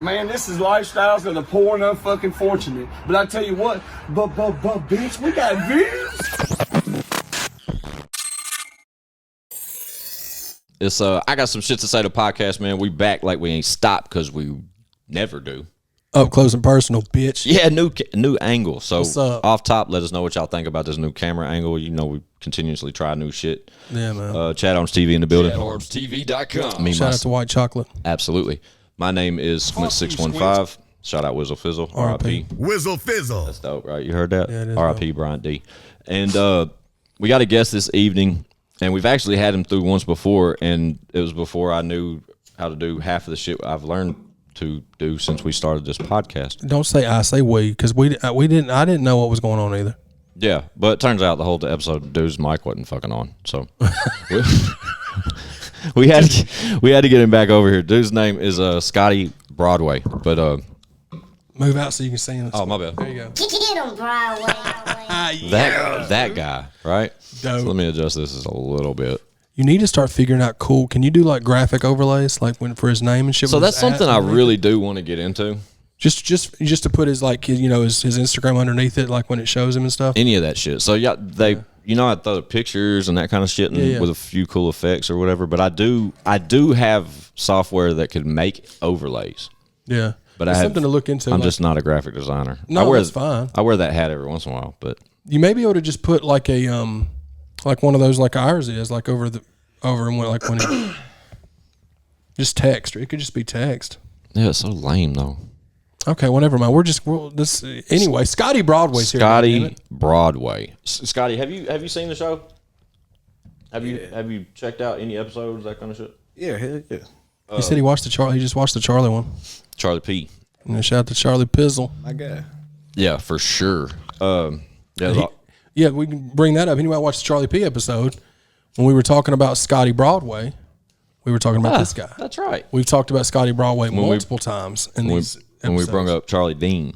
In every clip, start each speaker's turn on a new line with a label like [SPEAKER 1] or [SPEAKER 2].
[SPEAKER 1] Man, this is lifestyles of the poor and unfucking fortunate. But I tell you what, bitch, we got views.
[SPEAKER 2] It's I got some shit to say to podcast, man. We back like we ain't stopped because we never do.
[SPEAKER 3] Up close and personal, bitch.
[SPEAKER 2] Yeah, new angle. So
[SPEAKER 3] What's up?
[SPEAKER 2] Off top, let us know what y'all think about this new camera angle. You know, we continuously try new shit.
[SPEAKER 3] Yeah, man.
[SPEAKER 2] ChadArmesTV in the building.
[SPEAKER 4] ChadArmesTV.com.
[SPEAKER 3] Shout out to White Chocolate.
[SPEAKER 2] Absolutely. My name is Squint615. Shout out Whizzle Fizzle. R.I.P.
[SPEAKER 4] Whizzle Fizzle.
[SPEAKER 2] That's dope, right? You heard that?
[SPEAKER 3] Yeah, it is
[SPEAKER 2] R.I.P. Brian D. And we got a guest this evening, and we've actually had him through once before, and it was before I knew how to do half of the shit I've learned to do since we started this podcast.
[SPEAKER 3] Don't say I, say we, because I didn't know what was going on either.
[SPEAKER 2] Yeah, but it turns out the whole episode, dude's mic wasn't fucking on, so we had to get him back over here. Dude's name is Scottie Broadway, but
[SPEAKER 3] move out so you can see him.
[SPEAKER 2] oh my bad.
[SPEAKER 3] There you go.
[SPEAKER 5] Get him, Broadway.
[SPEAKER 2] That guy, right?
[SPEAKER 3] Dope.
[SPEAKER 2] So let me adjust this a little bit.
[SPEAKER 3] You need to start figuring out cool. Can you do like graphic overlays, like when for his name and shit?
[SPEAKER 2] So
[SPEAKER 3] with
[SPEAKER 2] that's
[SPEAKER 3] his at
[SPEAKER 2] something I
[SPEAKER 3] underneath
[SPEAKER 2] really
[SPEAKER 3] it?
[SPEAKER 2] do want to get into.
[SPEAKER 3] Just to put his like his Instagram underneath it, like when it shows him and stuff.
[SPEAKER 2] Any of that shit. So yeah, you know, I throw the pictures and that kind of shit with a few cool effects or whatever. But I do have software that could make overlays.
[SPEAKER 3] Yeah,
[SPEAKER 2] But
[SPEAKER 3] it's something to look into.
[SPEAKER 2] I'm
[SPEAKER 3] like,
[SPEAKER 2] just not a graphic designer.
[SPEAKER 3] No, that's fine.
[SPEAKER 2] I wear that hat every once in a while, but
[SPEAKER 3] you may be able to just put like a like one of those like ours is like over and like when it, just text. Or it could just be text.
[SPEAKER 2] yeah, it's so lame though.
[SPEAKER 3] Okay, whatever, man. Anyway. Scottie Broadway's here.
[SPEAKER 2] Scottie Broadway. Scottie, have you seen the show? Have you checked out any episodes, that kind of shit?
[SPEAKER 4] Yeah, hell yeah.
[SPEAKER 3] He said he just watched the Charlie one.
[SPEAKER 2] Charlie P.
[SPEAKER 3] And shout out to Charlie Pizzle.
[SPEAKER 4] My guy.
[SPEAKER 2] Yeah, for sure.
[SPEAKER 3] Yeah, we can bring that up. Anyway, I watched the Charlie P episode when we were talking about Scottie Broadway. We were talking about this guy.
[SPEAKER 2] That's right.
[SPEAKER 3] We've talked about Scottie Broadway multiple times in these episodes.
[SPEAKER 2] When we brought up Charlie Dean.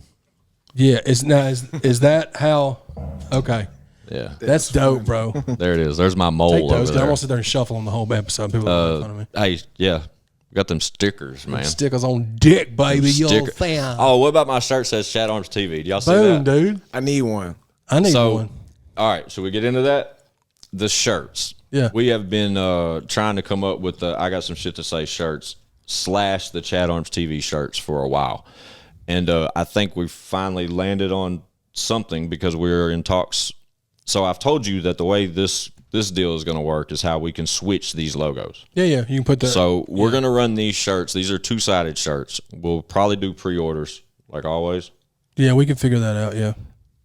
[SPEAKER 3] Yeah, is that how? Okay,
[SPEAKER 2] Yeah.
[SPEAKER 3] that's dope, bro.
[SPEAKER 2] There it is. There's my mole
[SPEAKER 3] Take
[SPEAKER 2] over
[SPEAKER 3] those. I'm
[SPEAKER 2] there.
[SPEAKER 3] gonna sit there and shuffle on the whole episode. People are making fun of me.
[SPEAKER 2] Hey, yeah. We got them stickers, man.
[SPEAKER 3] Stickers on dick, baby. You
[SPEAKER 2] Sticker-
[SPEAKER 3] old fan.
[SPEAKER 2] Oh, what about my shirt says ChadArmesTV? Do y'all see
[SPEAKER 3] Boom,
[SPEAKER 2] that?
[SPEAKER 3] dude.
[SPEAKER 4] I need one.
[SPEAKER 3] I need
[SPEAKER 2] So,
[SPEAKER 3] one.
[SPEAKER 2] all right, should we get into that? The shirts.
[SPEAKER 3] Yeah.
[SPEAKER 2] We have been trying to come up with the I Got Some Shit to Say shirts / the ChadArmesTV shirts for a while. And I think we finally landed on something because we're in talks. So I've told you that the way this deal is going to work is how we can switch these logos.
[SPEAKER 3] Yeah, you can put that.
[SPEAKER 2] So we're going to run these shirts. These are two-sided shirts. We'll probably do pre-orders like always.
[SPEAKER 3] Yeah, we can figure that out. Yeah.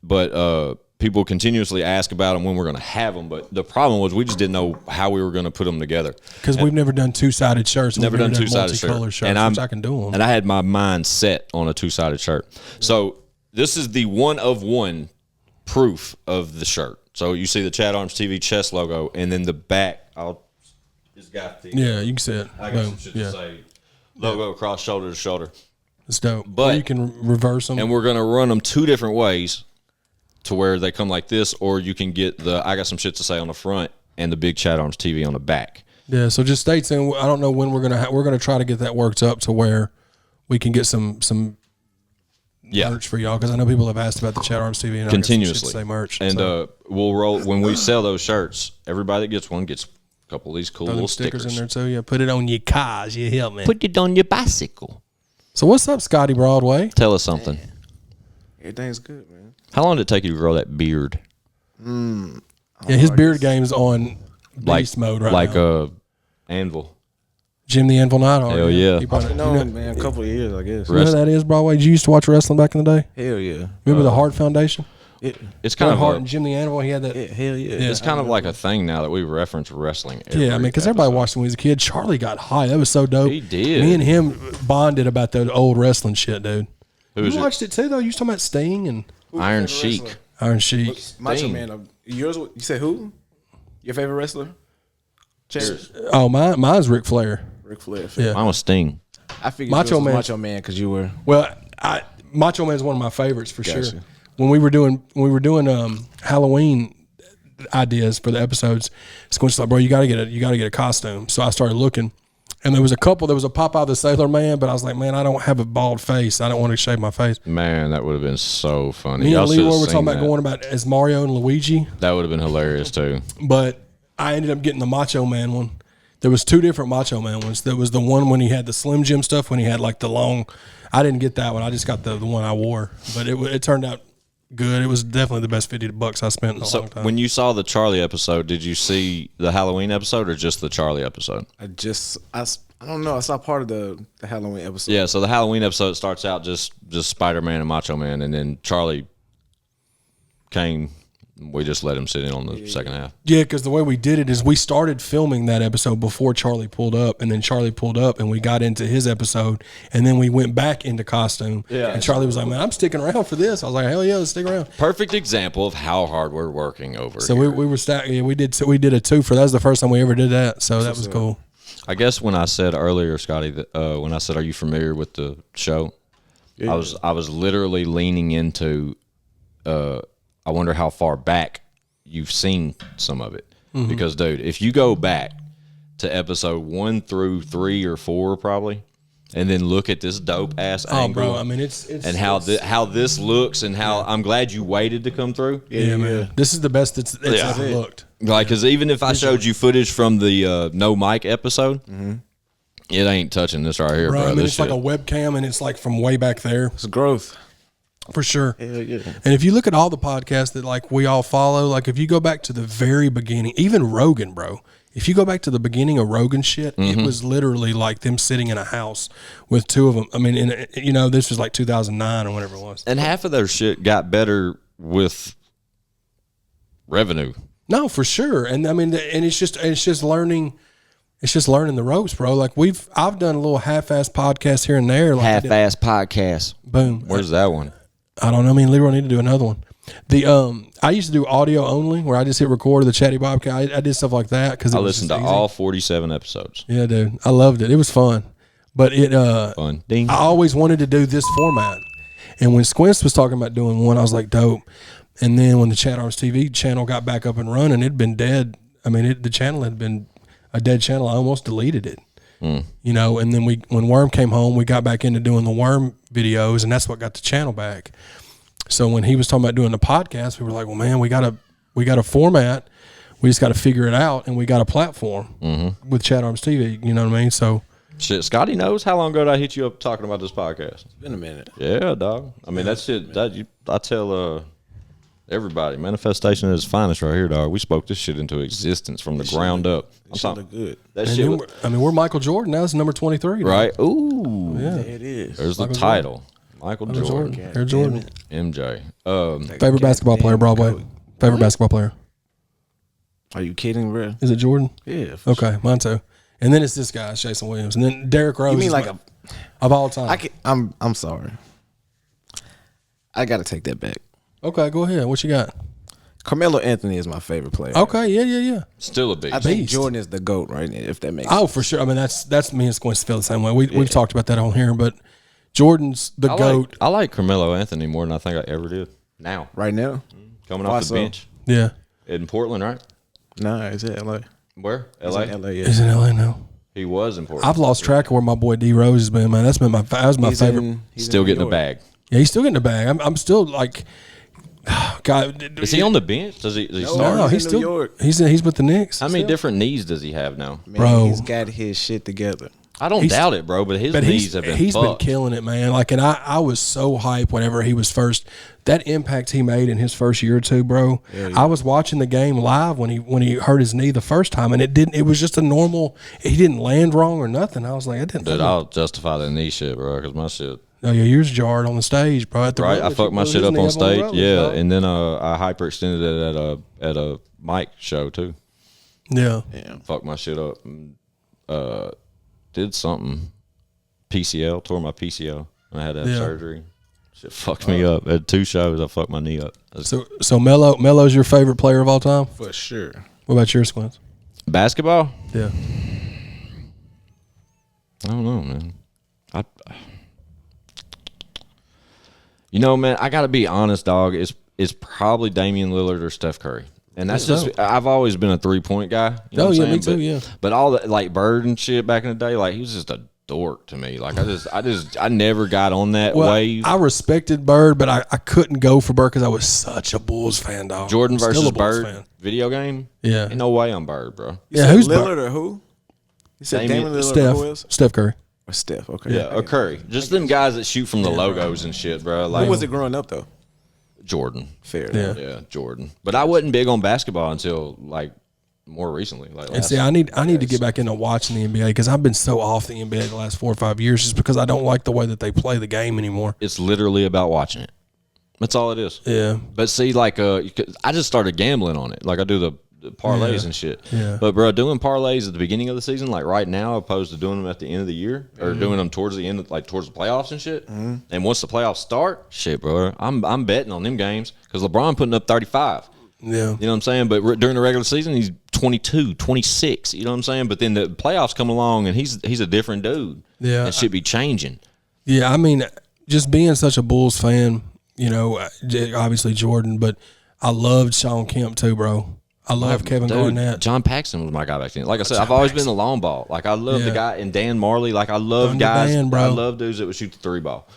[SPEAKER 2] But people continuously ask about them when we're going to have them. But the problem was we just didn't know how we were going to put them together.
[SPEAKER 3] Because we've never done two-sided shirts.
[SPEAKER 2] Never done two-sided
[SPEAKER 3] multicolor shirts, which I can do them.
[SPEAKER 2] And I had my mind set on a two-sided shirt. So this is the one-of-one proof of the shirt. So you see the ChadArmesTV chest logo, and then the back, it's got the
[SPEAKER 3] Yeah, you can see it.
[SPEAKER 2] I got some
[SPEAKER 3] Boom.
[SPEAKER 2] shit
[SPEAKER 3] Yeah,
[SPEAKER 2] to say. Logo across shoulder to shoulder.
[SPEAKER 3] it's dope.
[SPEAKER 2] But-
[SPEAKER 3] Or you can reverse them.
[SPEAKER 2] And we're going to run them two different ways to where they come like this, or you can get the I Got Some Shit to Say on the front and the big ChadArmesTV on the back.
[SPEAKER 3] Yeah, so just stay tuned. I don't know when we're gonna try to get that worked up to where we can get some
[SPEAKER 2] Yeah.
[SPEAKER 3] merch for y'all, because I know people have asked about the ChadArmesTV and
[SPEAKER 2] Continuously.
[SPEAKER 3] say merch.
[SPEAKER 2] And
[SPEAKER 3] so
[SPEAKER 2] we'll roll when we sell those shirts. Everybody that gets one gets a couple of these cool
[SPEAKER 3] throw
[SPEAKER 2] little
[SPEAKER 3] them stickers in
[SPEAKER 2] stickers.
[SPEAKER 3] there too. Yeah, put it on your cars. You help me.
[SPEAKER 2] Put it on your bicycle.
[SPEAKER 3] So what's up, Scottie Broadway?
[SPEAKER 2] Tell us something.
[SPEAKER 4] Everything's good, man.
[SPEAKER 2] How long did it take you to grow that beard?
[SPEAKER 3] Yeah, his beard game's on beast mode right now.
[SPEAKER 2] Anvil.
[SPEAKER 3] Jim the Anvil Knight.
[SPEAKER 2] Hell yeah.
[SPEAKER 3] He brought it-
[SPEAKER 4] I've known him, man, a couple of years, I guess.
[SPEAKER 3] you know who that is, Broadway? Did you used to watch wrestling back in the day?
[SPEAKER 4] Hell yeah.
[SPEAKER 3] Remember the Hart Foundation?
[SPEAKER 4] Yeah,
[SPEAKER 2] It's kind
[SPEAKER 3] Bret
[SPEAKER 2] of
[SPEAKER 3] Hart and Jim the Anvil. He had that.
[SPEAKER 4] hell yeah.
[SPEAKER 2] it's kind of like a thing now that we reference wrestling.
[SPEAKER 3] Yeah, I mean, because everybody watched him when he was a kid. Charlie got high. That was so dope.
[SPEAKER 2] He did.
[SPEAKER 3] Me and him bonded about that old wrestling shit, dude.
[SPEAKER 2] Who is
[SPEAKER 3] You
[SPEAKER 2] it?
[SPEAKER 3] watched it too, though. You was talking about Sting and
[SPEAKER 2] Iron
[SPEAKER 4] Who's your favorite
[SPEAKER 2] Sheik.
[SPEAKER 4] wrestler?
[SPEAKER 3] Iron Sheik.
[SPEAKER 4] Macho
[SPEAKER 2] Sting.
[SPEAKER 4] Man. Yours? You said who? Your favorite wrestler? Chad?
[SPEAKER 3] Oh, mine's Ric Flair.
[SPEAKER 4] Ric Flair.
[SPEAKER 3] Yeah.
[SPEAKER 2] Mine was Sting.
[SPEAKER 4] I figured
[SPEAKER 3] Macho
[SPEAKER 4] yours was
[SPEAKER 3] Man.
[SPEAKER 4] Macho Man because you were.
[SPEAKER 3] Well, Macho Man's one of my favorites for
[SPEAKER 4] Gotcha.
[SPEAKER 3] sure. When we were doing Halloween ideas for the episodes, Squinch's like, bro, you gotta get a costume. So I started looking, And there was a Popeye the Sailor Man, but I was like, man, I don't have a bald face. I don't want to shave my face.
[SPEAKER 2] Man, that would have been so funny.
[SPEAKER 3] Me
[SPEAKER 2] Y'all
[SPEAKER 3] and
[SPEAKER 2] should
[SPEAKER 3] Leroy
[SPEAKER 2] have
[SPEAKER 3] were
[SPEAKER 2] seen
[SPEAKER 3] talking about
[SPEAKER 2] that.
[SPEAKER 3] going about as Mario and Luigi,
[SPEAKER 2] That would have been hilarious too.
[SPEAKER 3] but I ended up getting the Macho Man one. There was 2 different Macho Man ones. There was the one when he had the Slim Jim stuff, when he had like the long. I didn't get that one. I just got the one I wore, but it turned out good. It was definitely the best $50 I spent in a long time.
[SPEAKER 2] When you saw the Charlie episode, did you see the Halloween episode or just the Charlie episode?
[SPEAKER 4] I don't know. I saw part of the Halloween episode.
[SPEAKER 2] Yeah, so the Halloween episode starts out just Spider-Man and Macho Man, and then Charlie came. We just let him sit in on the second half.
[SPEAKER 3] Yeah, because the way we did it is we started filming that episode before Charlie pulled up, and then Charlie pulled up, and we got into his episode, and then we went back into costume.
[SPEAKER 2] Yeah.
[SPEAKER 3] And Charlie was like, man, I'm sticking around for this. I was like, hell yeah, let's stick around.
[SPEAKER 2] Perfect example of how hard we're working over
[SPEAKER 3] So
[SPEAKER 2] here.
[SPEAKER 3] we were stacking. Yeah, we did a 2 for that was the first time we ever did that. So that was cool.
[SPEAKER 2] I guess when I said earlier, Scotty, that when I said, "Are you familiar with the show?"
[SPEAKER 4] Yeah.
[SPEAKER 2] I was literally leaning into. I wonder how far back you've seen some of it, because dude, if you go back to episode 1 through 3 or 4, probably, and then look at this dope ass angle,
[SPEAKER 3] Bro, I mean it's
[SPEAKER 2] and how this looks, and how I'm glad you waited to come through.
[SPEAKER 3] yeah, man. This is the best it's
[SPEAKER 2] Yeah.
[SPEAKER 3] ever looked.
[SPEAKER 2] Like, because even if I showed you footage from the no mic episode, it ain't touching this right here,
[SPEAKER 3] Bro,
[SPEAKER 2] bro.
[SPEAKER 3] I mean,
[SPEAKER 2] This
[SPEAKER 3] it's like a
[SPEAKER 2] shit.
[SPEAKER 3] webcam, and it's like from way back there
[SPEAKER 4] It's growth.
[SPEAKER 3] for sure.
[SPEAKER 4] Hell yeah.
[SPEAKER 3] And if you look at all the podcasts that like we all follow, like if you go back to the very beginning, even Rogan, bro, if you go back to the beginning of Rogan shit, it was literally like them sitting in a house with 2 of them. I mean, this was like 2009 or whatever it was.
[SPEAKER 2] And half of their shit got better with revenue.
[SPEAKER 3] No, for sure. And I mean, and it's just learning. It's just learning the ropes, bro. Like I've done a little half-ass podcast here and there. Like
[SPEAKER 2] Half-ass podcast.
[SPEAKER 3] boom.
[SPEAKER 2] Where's that one?
[SPEAKER 3] I don't know. I mean, Leroy need to do another one. I used to do audio only, where I just hit record of the Chatty Bobcat. I did stuff like that because
[SPEAKER 2] I listened to all 47 episodes.
[SPEAKER 3] Yeah, dude, I loved it. It was fun, but
[SPEAKER 2] Fun. Ding.
[SPEAKER 3] I always wanted to do this format, and when Squints was talking about doing one, I was like, dope. And then when the ChadArmesTV channel got back up and running, it'd been dead. I mean, the channel had been a dead channel. I almost deleted it. And then when Worm came home, we got back into doing the Worm videos, and that's what got the channel back. So when he was talking about doing the podcast, we were like, well, man, we got a format. We just got to figure it out, and we got a platform with ChadArmesTV. You know what I mean? So
[SPEAKER 2] Shit, Scotty knows. How long ago did I hit you up talking about this podcast?
[SPEAKER 4] It's been a minute.
[SPEAKER 2] Yeah, dog. I mean, that's it. I tell everybody, manifestation at its finest right here, dog. We spoke this shit into existence from the ground up. I'm
[SPEAKER 4] Shit
[SPEAKER 2] talking
[SPEAKER 4] look good.
[SPEAKER 2] that
[SPEAKER 3] and
[SPEAKER 2] shit.
[SPEAKER 3] then we're Michael Jordan now. It's number 23.
[SPEAKER 2] Right? Ooh.
[SPEAKER 3] Yeah.
[SPEAKER 4] It is.
[SPEAKER 2] There's the
[SPEAKER 3] Michael
[SPEAKER 2] title. Michael Jordan.
[SPEAKER 3] Jordan. Air Jordan.
[SPEAKER 2] MJ.
[SPEAKER 3] Favorite basketball player, Broadway. Favorite basketball player.
[SPEAKER 4] Are you kidding, bro?
[SPEAKER 3] Is it Jordan?
[SPEAKER 4] Yeah. for
[SPEAKER 3] Okay, mine too. And then it's this guy, it's Jason Williams. And then Derrick Rose.
[SPEAKER 4] You mean
[SPEAKER 3] is
[SPEAKER 4] like
[SPEAKER 3] of all time.
[SPEAKER 4] I'm sorry. I got to take that back.
[SPEAKER 3] Okay, go ahead. What you got?
[SPEAKER 4] Carmelo Anthony is my favorite player.
[SPEAKER 3] Okay, yeah.
[SPEAKER 2] Still a beast.
[SPEAKER 4] I think
[SPEAKER 3] Beast.
[SPEAKER 4] Jordan is the GOAT, right? If that makes
[SPEAKER 3] Oh, for sure. I mean, that's me and Squints feel the same way. We've talked about that on here, but Jordan's the GOAT.
[SPEAKER 2] I like Carmelo Anthony more than I think I ever did. Now.
[SPEAKER 4] right now.
[SPEAKER 2] Coming
[SPEAKER 4] Why
[SPEAKER 2] off the
[SPEAKER 4] so?
[SPEAKER 2] bench.
[SPEAKER 3] Yeah.
[SPEAKER 2] In Portland, right?
[SPEAKER 4] Nah, it's in LA.
[SPEAKER 2] Where?
[SPEAKER 4] It's
[SPEAKER 2] LA?
[SPEAKER 4] in LA, yeah.
[SPEAKER 3] He's in LA now.
[SPEAKER 2] He was in Portland.
[SPEAKER 3] I've lost track of where my boy D Rose has been, man. That was my
[SPEAKER 4] He's
[SPEAKER 3] favorite.
[SPEAKER 4] he's
[SPEAKER 2] Still
[SPEAKER 4] in
[SPEAKER 2] getting
[SPEAKER 4] New
[SPEAKER 2] the
[SPEAKER 4] York.
[SPEAKER 2] bag.
[SPEAKER 3] Yeah, he's still getting the bag. I'm still like, God.
[SPEAKER 2] Is he on the bench? Does he
[SPEAKER 4] No,
[SPEAKER 2] start?
[SPEAKER 3] No,
[SPEAKER 4] He's
[SPEAKER 3] he's
[SPEAKER 4] in
[SPEAKER 3] still.
[SPEAKER 4] New York.
[SPEAKER 3] He's with the Knicks.
[SPEAKER 2] How many
[SPEAKER 3] still.
[SPEAKER 2] different knees does he have now?
[SPEAKER 4] Man,
[SPEAKER 3] Bro.
[SPEAKER 4] he's got his shit together.
[SPEAKER 2] I don't
[SPEAKER 3] He's-
[SPEAKER 2] doubt it, bro, but his
[SPEAKER 3] But
[SPEAKER 2] knees have been
[SPEAKER 3] he's been
[SPEAKER 2] fucked.
[SPEAKER 3] killing it, man. Like, and I was so hyped whenever he was first. That impact he made in his first year or two, bro. I was watching the game live when he hurt his knee the first time, and it was just a normal. He didn't land wrong or nothing. I was like, I didn't.
[SPEAKER 2] Dude, I'll justify that knee shit, bro, because my shit.
[SPEAKER 3] Oh yeah, yours jarred on the stage, bro. At the
[SPEAKER 2] Right, I
[SPEAKER 3] Rutledge.
[SPEAKER 2] fucked my
[SPEAKER 3] He
[SPEAKER 2] shit
[SPEAKER 3] blew
[SPEAKER 2] up
[SPEAKER 3] his
[SPEAKER 2] on
[SPEAKER 3] knee
[SPEAKER 2] stage,
[SPEAKER 3] Rutledge,
[SPEAKER 2] yeah,
[SPEAKER 3] dog.
[SPEAKER 2] and then I hyperextended it at a mic show too.
[SPEAKER 3] Yeah.
[SPEAKER 2] Fucked my shit up. Did something. PCL, tore my PCL. I had to have
[SPEAKER 3] Yeah.
[SPEAKER 2] surgery. Shit fucked me up. At 2 shows, I fucked my knee up.
[SPEAKER 3] So Melo's your favorite player of all time.
[SPEAKER 4] For sure.
[SPEAKER 3] What about yours, Squints?
[SPEAKER 2] Basketball?
[SPEAKER 3] Yeah.
[SPEAKER 2] I don't know, man. You know, man, I got to be honest, dog. It's probably Damian Lillard or Steph Curry And that's just, I've always been a 3-point guy. You know what I'm saying?
[SPEAKER 3] Me too, yeah.
[SPEAKER 2] But all that, like Bird and shit back in the day, like he was just a dork to me. Like I never got on that wave.
[SPEAKER 3] I respected Bird, but I couldn't go for Bird because I was such a Bulls fan, dog.
[SPEAKER 2] Jordan
[SPEAKER 3] I'm still
[SPEAKER 2] versus
[SPEAKER 3] a Bulls
[SPEAKER 2] Bird
[SPEAKER 3] fan.
[SPEAKER 2] Video game?
[SPEAKER 3] Yeah.
[SPEAKER 2] Ain't no way I'm Bird, bro.
[SPEAKER 4] You
[SPEAKER 3] Yeah,
[SPEAKER 4] said
[SPEAKER 3] who's
[SPEAKER 4] Lillard
[SPEAKER 3] Bird?
[SPEAKER 4] or who? You said
[SPEAKER 2] Damian-
[SPEAKER 4] Damian Lillard or who else?
[SPEAKER 3] Steph Curry.
[SPEAKER 4] Or Steph, okay.
[SPEAKER 2] Yeah, or Curry. Just them guys that shoot from the logos and shit, bro. Like
[SPEAKER 4] Who was it growing up, though?
[SPEAKER 2] Jordan.
[SPEAKER 4] Fair.
[SPEAKER 3] Yeah.
[SPEAKER 2] Yeah, Jordan. But I wasn't big on basketball until like more recently. Like
[SPEAKER 3] And see, I need to get back into watching the NBA because I've been so off the NBA the last 4 or 5 years just because I don't like the way that they play the game anymore.
[SPEAKER 2] it's literally about watching it. That's all it is.
[SPEAKER 3] Yeah.
[SPEAKER 2] But see, like, I just started gambling on it. Like I do the parlays and shit.
[SPEAKER 3] Yeah.
[SPEAKER 2] But bro, doing parlays at the beginning of the season, like right now, opposed to doing them at the end of the year or doing them towards the end, like towards the playoffs and shit. And once the playoffs start, shit, bro, I'm betting on them games because LeBron putting up 35.
[SPEAKER 3] Yeah.
[SPEAKER 2] You know what I'm saying? But during the regular season, he's 22, 26. You know what I'm saying? But then the playoffs come along and he's a different dude.
[SPEAKER 3] Yeah.
[SPEAKER 2] And should be changing.
[SPEAKER 3] Yeah, I mean, just being such a Bulls fan, you know, obviously Jordan, but I loved Sean Kemp too, bro. I love Kevin Garnett.
[SPEAKER 2] John Paxson was my guy back then. Like I said, I've always been the long ball. Like I love the guy and Dan Marley. Like I love
[SPEAKER 3] Thunder
[SPEAKER 2] guys.
[SPEAKER 3] Dan, bro.
[SPEAKER 2] I love dudes that would shoot the 3 ball.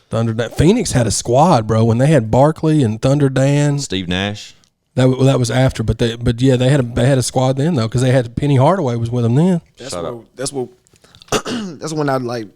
[SPEAKER 3] Phoenix had a squad, bro. When they had Barkley and Thunder Dan,
[SPEAKER 2] Steve Nash.
[SPEAKER 3] that was after. But they had a squad then though because they had Penny Hardaway was with them then.
[SPEAKER 4] That's when I like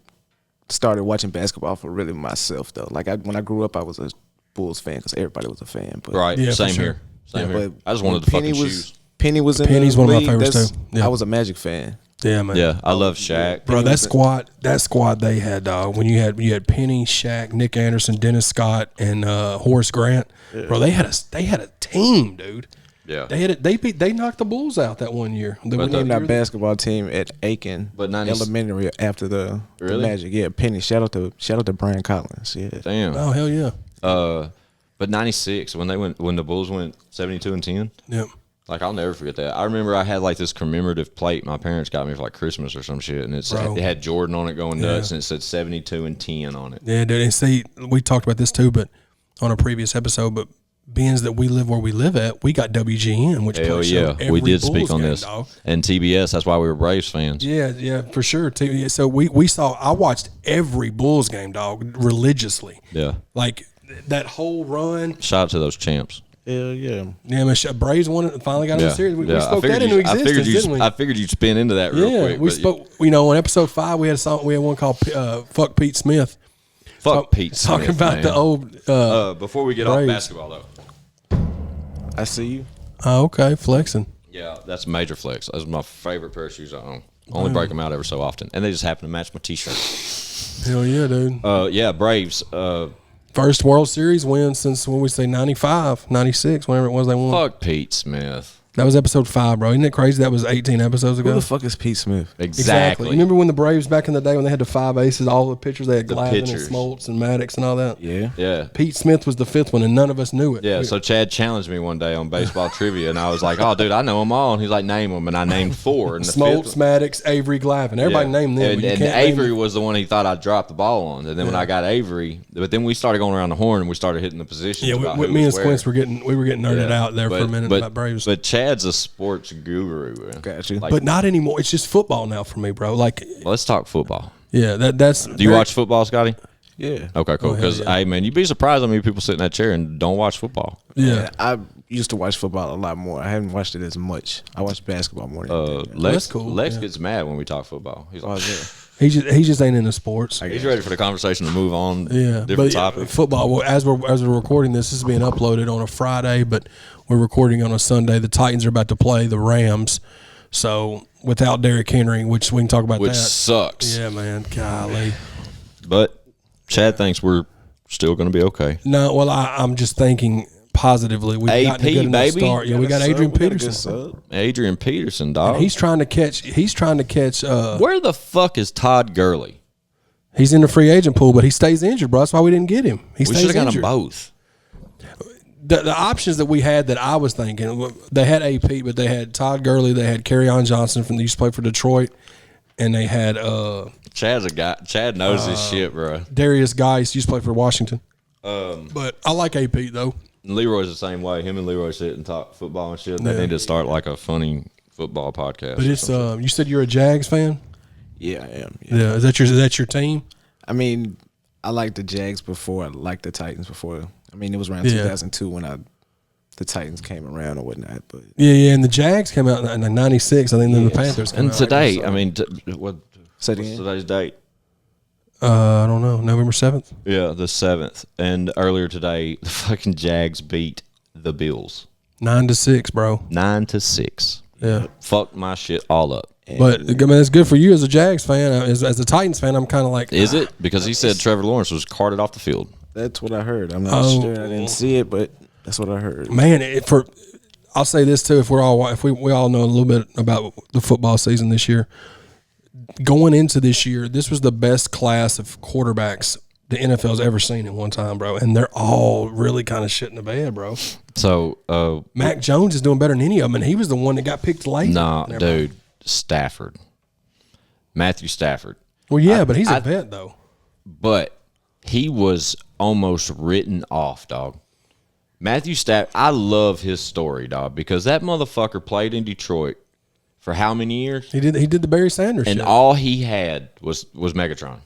[SPEAKER 4] started watching basketball for really myself though. Like when I grew up, I was a Bulls fan because everybody was a fan. But
[SPEAKER 2] Right.
[SPEAKER 3] Yeah, for
[SPEAKER 2] Same
[SPEAKER 3] sure.
[SPEAKER 2] here. Same here.
[SPEAKER 4] But
[SPEAKER 2] I just wanted
[SPEAKER 4] when
[SPEAKER 2] the fucking shoes.
[SPEAKER 4] Penny was in
[SPEAKER 3] Penny's
[SPEAKER 4] the
[SPEAKER 3] one of my
[SPEAKER 4] league,
[SPEAKER 3] favorites, too. Yeah.
[SPEAKER 4] I was a Magic fan.
[SPEAKER 3] Yeah, man.
[SPEAKER 2] Yeah, I love Shaq.
[SPEAKER 3] Bro, that squad they had, dog. When you had Penny, Shaq, Nick Anderson, Dennis Scott, and Horace Grant. Yeah. Bro, they had a team, dude.
[SPEAKER 2] Yeah.
[SPEAKER 3] They knocked the Bulls out that one year.
[SPEAKER 4] We named our basketball team at Aiken Elementary after the Magic. Yeah, Penny. Shout out to Brian Collins. Yeah.
[SPEAKER 2] Damn.
[SPEAKER 3] Oh hell yeah.
[SPEAKER 2] But 96 when the Bulls went 72-10.
[SPEAKER 3] Yep.
[SPEAKER 2] Like I'll never forget that. I remember I had like this commemorative plate my parents got me for like Christmas or some shit, and it had Jordan on it going nuts, and it said 72-10 on it.
[SPEAKER 3] Yeah, dude. And see, we talked about this too, but on a previous episode, but being that we live where we live at, we got WGN, which
[SPEAKER 2] hell yeah,
[SPEAKER 3] every
[SPEAKER 2] we did
[SPEAKER 3] Bulls
[SPEAKER 2] speak on
[SPEAKER 3] game,
[SPEAKER 2] this,
[SPEAKER 3] dog.
[SPEAKER 2] and TBS. That's why we were Braves fans.
[SPEAKER 3] Yeah, for sure. So I watched every Bulls game, dog, religiously.
[SPEAKER 2] Yeah,
[SPEAKER 3] like that whole run.
[SPEAKER 2] Shout out to those champs.
[SPEAKER 4] Hell yeah.
[SPEAKER 3] Yeah, man, Braves won it. Finally got in the series. We spoke that into existence, didn't we?
[SPEAKER 2] I figured you'd spin into that real quick.
[SPEAKER 3] We spoke. You know, on episode 5, we had one called "Fuck Pete Smith."
[SPEAKER 2] Fuck Pete Smith.
[SPEAKER 3] Talking about the old.
[SPEAKER 2] Before we get
[SPEAKER 3] Braves.
[SPEAKER 2] off basketball, though.
[SPEAKER 4] I see you.
[SPEAKER 3] Oh, okay, flexing.
[SPEAKER 2] Yeah, that's major flex. That's my favorite pair of shoes I own. Only break them out ever so often, and they just happen to match my T-shirt.
[SPEAKER 3] Hell yeah, dude.
[SPEAKER 2] Yeah, Braves.
[SPEAKER 3] First World Series win since when we say 95, 96, whenever it was they won.
[SPEAKER 2] Fuck Pete Smith.
[SPEAKER 3] That was episode 5, bro. Isn't it crazy? That was 18 episodes ago.
[SPEAKER 4] Who the fuck is Pete Smith?
[SPEAKER 2] Exactly.
[SPEAKER 3] You remember when the Braves back in the day when they had the 5 aces, all the pitchers, they had Glavine and
[SPEAKER 2] pitchers.
[SPEAKER 3] Smoltz and Maddox and all that?
[SPEAKER 4] Yeah.
[SPEAKER 2] Yeah.
[SPEAKER 3] Pete Smith was the 5th one, and none of us knew it.
[SPEAKER 2] Yeah, so Chad challenged me one day on baseball trivia, and I was like, "Oh, dude, I know them all." And he's like, "Name them," and I named 4. And the
[SPEAKER 3] Smoltz,
[SPEAKER 2] fifth,
[SPEAKER 3] Maddox, Avery, Glavine. Everybody named them.
[SPEAKER 2] And,
[SPEAKER 3] but you
[SPEAKER 2] and
[SPEAKER 3] can't name
[SPEAKER 2] Avery
[SPEAKER 3] them.
[SPEAKER 2] was the one he thought I dropped the ball on. And then when I got Avery, but then we started going around the horn and we started hitting the positions.
[SPEAKER 3] Yeah,
[SPEAKER 2] about
[SPEAKER 3] me
[SPEAKER 2] who
[SPEAKER 3] and
[SPEAKER 2] was where.
[SPEAKER 3] Squints were getting nerded out there for a minute about Braves.
[SPEAKER 2] But Chad's a sports guru. Man.
[SPEAKER 4] Got you.
[SPEAKER 2] Like,
[SPEAKER 3] But not anymore. It's just football now for me, bro. Like,
[SPEAKER 2] let's talk football.
[SPEAKER 3] yeah, that's.
[SPEAKER 2] Do you watch football, Scotty?
[SPEAKER 4] Yeah.
[SPEAKER 2] Okay, cool. Because, hey, man, you'd be surprised how many people sit in that chair and don't watch football.
[SPEAKER 3] Yeah.
[SPEAKER 4] I used to watch football a lot more. I haven't watched it as much. I watch basketball more than anything.
[SPEAKER 2] Lex,
[SPEAKER 3] that's cool.
[SPEAKER 2] Lex
[SPEAKER 3] Yeah.
[SPEAKER 2] gets mad when we talk football. He's like,
[SPEAKER 3] He just ain't into sports.
[SPEAKER 2] he's ready for the conversation to move on.
[SPEAKER 3] Yeah,
[SPEAKER 2] Different
[SPEAKER 3] but
[SPEAKER 2] topic.
[SPEAKER 3] football. Well, as we're recording this is being uploaded on a Friday, but we're recording on a Sunday. The Titans are about to play the Rams, so without Derrick Henry, which we can talk about
[SPEAKER 2] Which
[SPEAKER 3] that.
[SPEAKER 2] sucks.
[SPEAKER 3] Yeah, man, golly.
[SPEAKER 2] But Chad thinks we're still going to be okay.
[SPEAKER 3] No, well, I'm just thinking positively. We've gotten a good enough
[SPEAKER 2] baby.
[SPEAKER 3] start. Yeah, we got Adrian Peterson.
[SPEAKER 2] Adrian Peterson, dog.
[SPEAKER 3] He's trying to catch.
[SPEAKER 2] Where the fuck is Todd Gurley?
[SPEAKER 3] He's in the free agent pool, but he stays injured, bro. That's why we didn't get him. He
[SPEAKER 2] We
[SPEAKER 3] stays
[SPEAKER 2] should have got them
[SPEAKER 3] injured.
[SPEAKER 2] both.
[SPEAKER 3] The options that we had that I was thinking, they had AP, but they had Todd Gurley, they had Kerryon Johnson from the used to play for Detroit, and they had
[SPEAKER 2] Chad's a guy. Chad knows his shit, bro.
[SPEAKER 3] Darius Geis used to play for Washington. But I like AP though.
[SPEAKER 2] Leroy's the same way. Him and Leroy sit and talk football and shit. They need to start like a funny football podcast.
[SPEAKER 3] But it's you said you're a Jags fan?
[SPEAKER 4] Yeah, I am.
[SPEAKER 3] Yeah. Is that your team?
[SPEAKER 4] I mean, I liked the Jags before. I liked the Titans before. I mean, it was around 2002 when the Titans came around or whatnot. But
[SPEAKER 3] yeah, and the Jags came out in '96. I think then the Panthers came
[SPEAKER 2] and
[SPEAKER 3] out.
[SPEAKER 2] today, I mean, what's today's date?
[SPEAKER 3] I don't know. November 7th?
[SPEAKER 2] Yeah, the 7th. And earlier today, the fucking Jags beat the Bills.
[SPEAKER 3] 9-6, bro.
[SPEAKER 2] 9-6.
[SPEAKER 3] Yeah.
[SPEAKER 2] Fucked my shit all up.
[SPEAKER 3] But, I mean, it's good for you as a Jags fan. As a Titans fan, I'm kind of like...
[SPEAKER 2] Is it? Because he said Trevor Lawrence was carted off the field.
[SPEAKER 4] That's what I heard. I'm not sure. I didn't see it, but that's what I heard.
[SPEAKER 3] Man, I'll say this, too. If we all know a little bit about the football season this year, going into this year, this was the best class of quarterbacks the NFL's ever seen at one time, bro. And they're all really kind of shit in the bed, bro.
[SPEAKER 2] So,
[SPEAKER 3] Mac Jones is doing better than any of them, and he was the one that got picked late.
[SPEAKER 2] Nah, dude. Stafford. Matthew Stafford.
[SPEAKER 3] Well, yeah, but he's a vet, though.
[SPEAKER 2] But he was almost written off, dog. Matthew Stafford, I love his story, dog, because that motherfucker played in Detroit for how many years?
[SPEAKER 3] He did the Barry Sanders
[SPEAKER 2] and
[SPEAKER 3] shit.
[SPEAKER 2] all he had was Megatron.